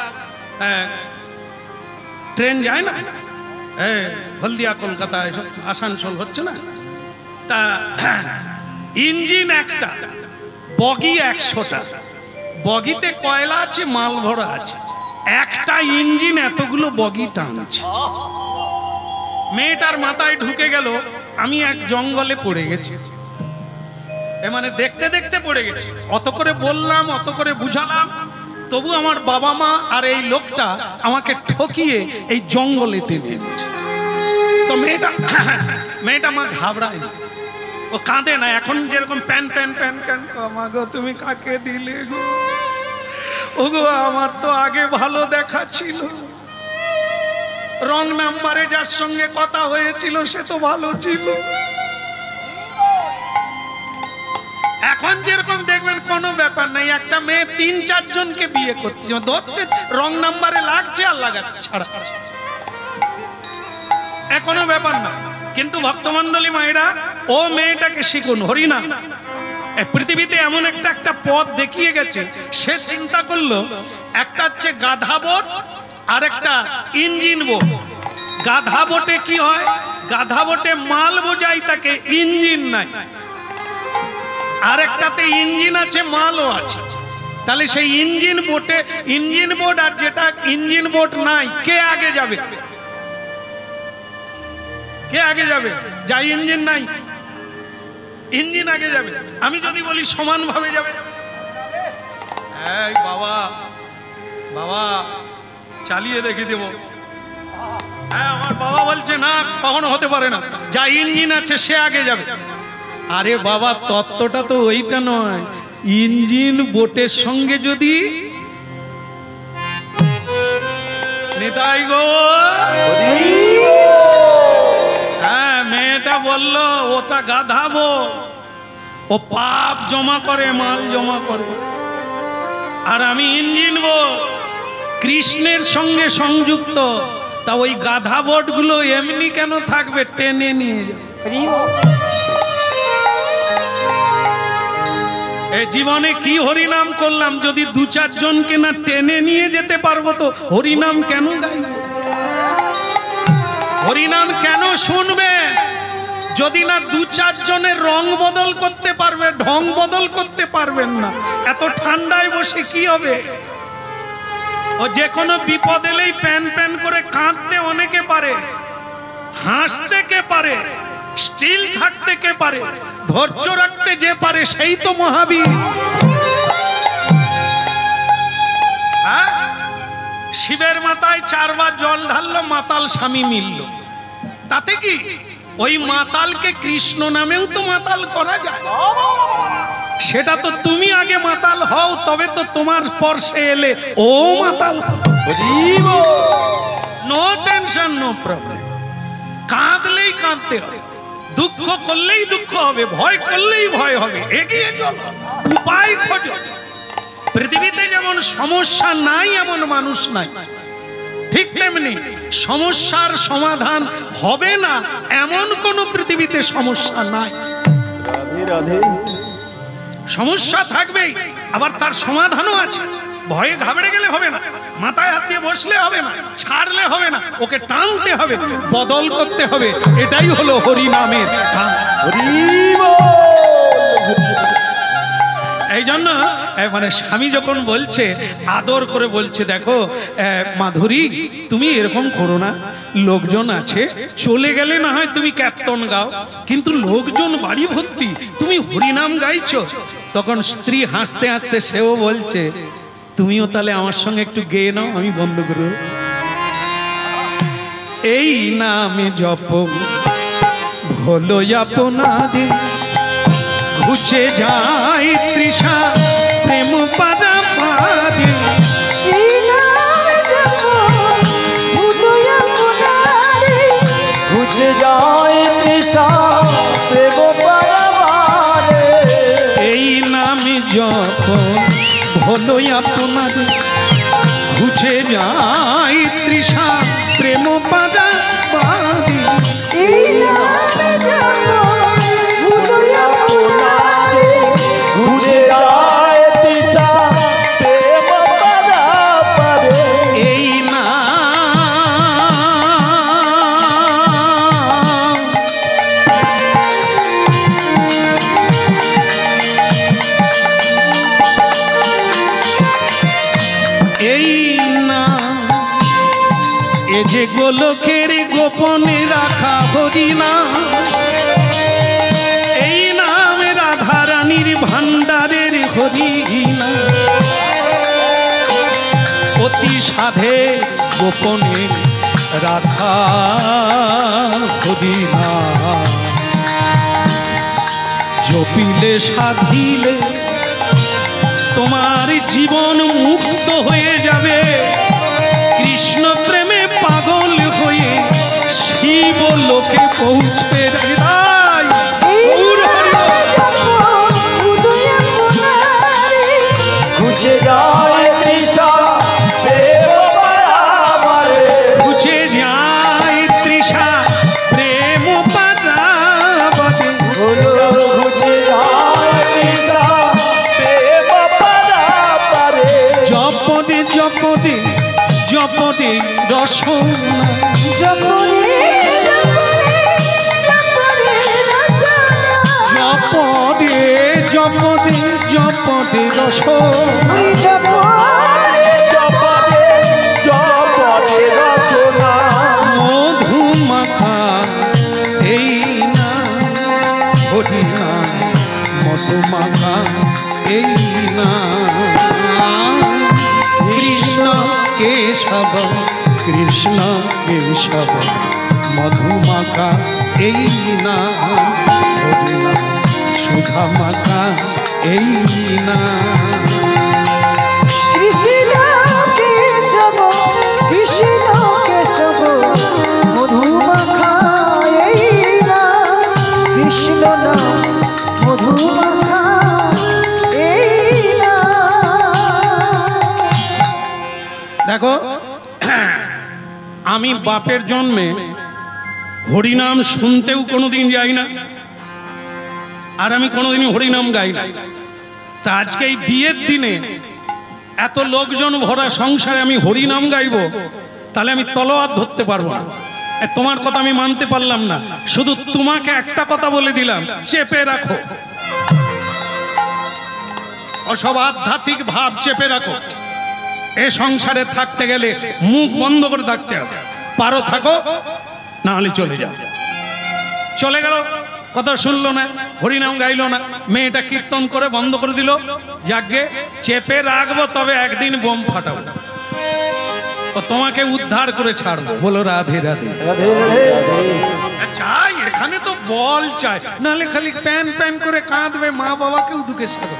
ট্রেন যায় না, হলদিয়া কলকাতা এসব আসানসোল হচ্ছে না, তা ইঞ্জিন একটা বগি 100টা, বগিতে কয়লা আছে, মাল ভরা আছে, একটা ইঞ্জিন এতগুলো বগি টানছে। মেয়েটার মাথায় ঢুকে গেল আমি এক জঙ্গলে পড়ে গেছি, মানে দেখতে দেখতে পড়ে গেছি। অত করে বললাম, অত করে বুঝালাম, তবু আমার বাবা মা আর এই লোকটা আমাকে ঠকিয়ে এই জঙ্গলে টেনে এনেছে। তো মেয়েটা মা ঘাবড়ায় না, ও কাঁদে না। এখন যেরকম প্যান প্যান প্যান প্যান, মা গো তুমি কাকে দিলে গো, ও গো আমার তো আগে ভালো দেখা ছিল, রং নাম্বারে যার সঙ্গে কথা হয়েছিল সে তো ভালো ছিল। এখন যেরকম দেখবেন কোনো ব্যাপার নাই, একটা মেয়ে 3-4 জনকে বিয়ে করছে, ধরছে রং নাম্বারে লাগছে আর লাগাচ্ছে ছাড়া, কোনো ব্যাপার না। কিন্তু ভক্তমন্ডলী মায়েরা, ও মেয়েটাকে শিখুন হরিনাম। পৃথিবীতে এমন একটা পথ দেখিয়ে গেছে, সে চিন্তা করলো একটা হচ্ছে গাধা বোট আর একটা ইঞ্জিন বোট। গাধা বোটে কি হয়, গাধা বোটে মাল বোঝাই তাকে, ইঞ্জিন নাই। আর একটাতে ইঞ্জিন আছে, মালও আছে। তাহলে সেই ইঞ্জিন বোটে, ইঞ্জিন বোট আর যেটা ইঞ্জিন বোট নাই, কে আগে যাবে? কে আগে যাবে? যাই ইঞ্জিন নাই, ইঞ্জিন আগে যাবে। আমি যদি বলি সমান ভাবে যাবে, এই বাবা বাবা চালিয়ে দেখে দেব, হ্যাঁ আমার বাবা বলছে না, কখনো হতে পারে না, যা ইঞ্জিন আছে সে আগে যাবে। আরে বাবা তত্ত্বটা তো ওইটা নয়, ইঞ্জিন বোটের সঙ্গে যদি নিতাই গো, হ্যাঁ মেয়েটা বলল ওটা গাধাবো, ও পাপ জমা করে, মাল জমা করে, আর আমি ইঞ্জিন বোট কৃষ্ণের সঙ্গে সংযুক্ত। তা ওই গাধা বোট গুলো এমনি কেন থাকবে, টেনে নিয়ে যাবে। এই জীবনে কি হরিনাম করলাম, যদি 2-4 জনকে না টেনে নিয়ে যেতে পারবো তো হরিনাম কেন গাইব? হরিনাম কেন শুনবে যদি না 2-4 জনের রং বদল করতে পারবে, ঢং বদল করতে পারবেন না? এত ঠান্ডায় বসে কি হবে? ও যে কোনো বিপদ এলেই প্যান প্যান করে কাঁদতে অনেকে পারে, হাসতে কে পারে, স্টিল থাকতে কে পারে, ধৈর্য রাখতে যে পারে সেই তো মহাবীর। শিবের মাথায় 4 বার জল ঢাললো, মাতাল স্বামী মিলল, তাতে কি? ওই মাতালকে কৃষ্ণ নামেও তো মাতাল করা যায়। সেটা তো তুমি আগে মাতাল হও, তবে তো তোমার স্পর্শে এলে ও মাতাল। No tension, no problem. কাঁদলেই কাঁদতে হবে, দুঃখ করলেই দুঃখ হবে, ভয় করলেই ভয় হবে, এগিয়ে চলো, উপায় খোঁজো। পৃথিবীতে যেমন সমস্যা নাই এমন মানুষ নাই, ঠিক তেমনি সমস্যার সমাধান হবে না এমন কোন পৃথিবীতে সমস্যা নাই। রাধে রাধে। সমস্যা থাকবেই, আবার তার সমাধানও আছে। ভয়ে ঘাবড়ে গেলে হবে না, মাথায় হাত দিয়ে বসলে হবে না, ছাড়লে হবে না, ওকে টানতে হবে, বদল করতে হবে। এটাই হলো হরি নামের টান। এই জন্য মানে স্বামী যখন বলছে, আদর করে বলছে, দেখো মাধুরী তুমি এরকম করো না, লোকজন আছে, চলে গেলে না হয় তুমি কীর্তন গাও, কিন্তু লোকজন বাড়ি ভর্তি, তুমি হরিনাম গাইছো। তখন স্ত্রী হাসতে হাসতে সেও বলছে, তুমিও তাহলে আমার সঙ্গে একটু গেয়ে নাও, আমি বন্ধ করে। এই নামে জপ হলো আপনাদের, ঘুচে যায় তৃষা প্রেম পাদা পাদে। ঘুচে যায় তৃষা প্রেম পাদে। এই নামে জপ হলো আপনাদের, ঘুচে যায় তৃষা প্রেম পাদা পাদে। এই নামে জপ ঘুচে যায় তৃষা প্রেম পাদে। এই নাম এ যে গোলকের গোপনে রাখা হরিনাম, এই নামে রাধা রানীর ভান্ডারের হরিনাম, অতি সাধে গোপনে রাখা হরিনাম, জপিলে সাধিলে তোমার জীবন মুক্ত হয়ে যাবে। কৃষ্ণ প্রেমে পাগল হয়ে শিব লোকে পৌঁছবে। ঘুচে যায় তৃষা প্রেম পারাবারে, ঘুচে যায় তৃষা প্রেম পারাবারে, ঘুচে যায় তৃষা প্রেম পারাবারে। জপদে জপদে জপদে রসনা, জপরে জপরে রচনা, জপদে জপদে জপদে রসনা, জপরে জপদে জপদে রচনা, মধুমাখা এই নাম হরিনাম, মধুমাখা এই নাম, কৃষ্ণ কেশব কৃষ্ণ কেশব, মধুমাখা এই নাম হরিনাম, সুধামাখা এই নাম। কৃষ্ণ কেশব কৃষ্ণ কেশব, মধুমাখা এই নাম, কৃষ্ণ নাম মধুমাখা এই নাম। দেখো, আমি বাপের জন্মে হরিনাম শুনতেও কোনোদিন যাই না, আর আমি কোনোদিনই হরিনাম গাই না। তা আজকে এই বিয়ের দিনে এত লোকজন ভরা সংসারে আমি হরিনাম গাইবো, তাহলে আমি তলোয়ার ধরতে পারবো না। তোমার কথা আমি মানতে পারলাম না, শুধু তোমাকে একটা কথা বলে দিলাম, চেপে রাখো, ওসব আধ্যাত্মিক ভাব চেপে রাখো। এ সংসারে থাকতে গেলে মুখ বন্ধ করে থাকতে হবে, পারো থাকো, না হলে চলে যাও। চলে গেল, কথা শুনলো না, হরিনাম গাইলো না, মেয়েটা কীর্তন করে বন্ধ করে দিল। যাকে চেপে রাখবো, তবে একদিন বোম ফাটাবো, ও তোমাকে উদ্ধার করে ছাড়বো। বলো রাধে রাধে। চাই এখানে তো বল চাই, নাহলে খালি প্যান প্যান করে কাঁদবে, মা বাবাকেও দুঃখের সাথে।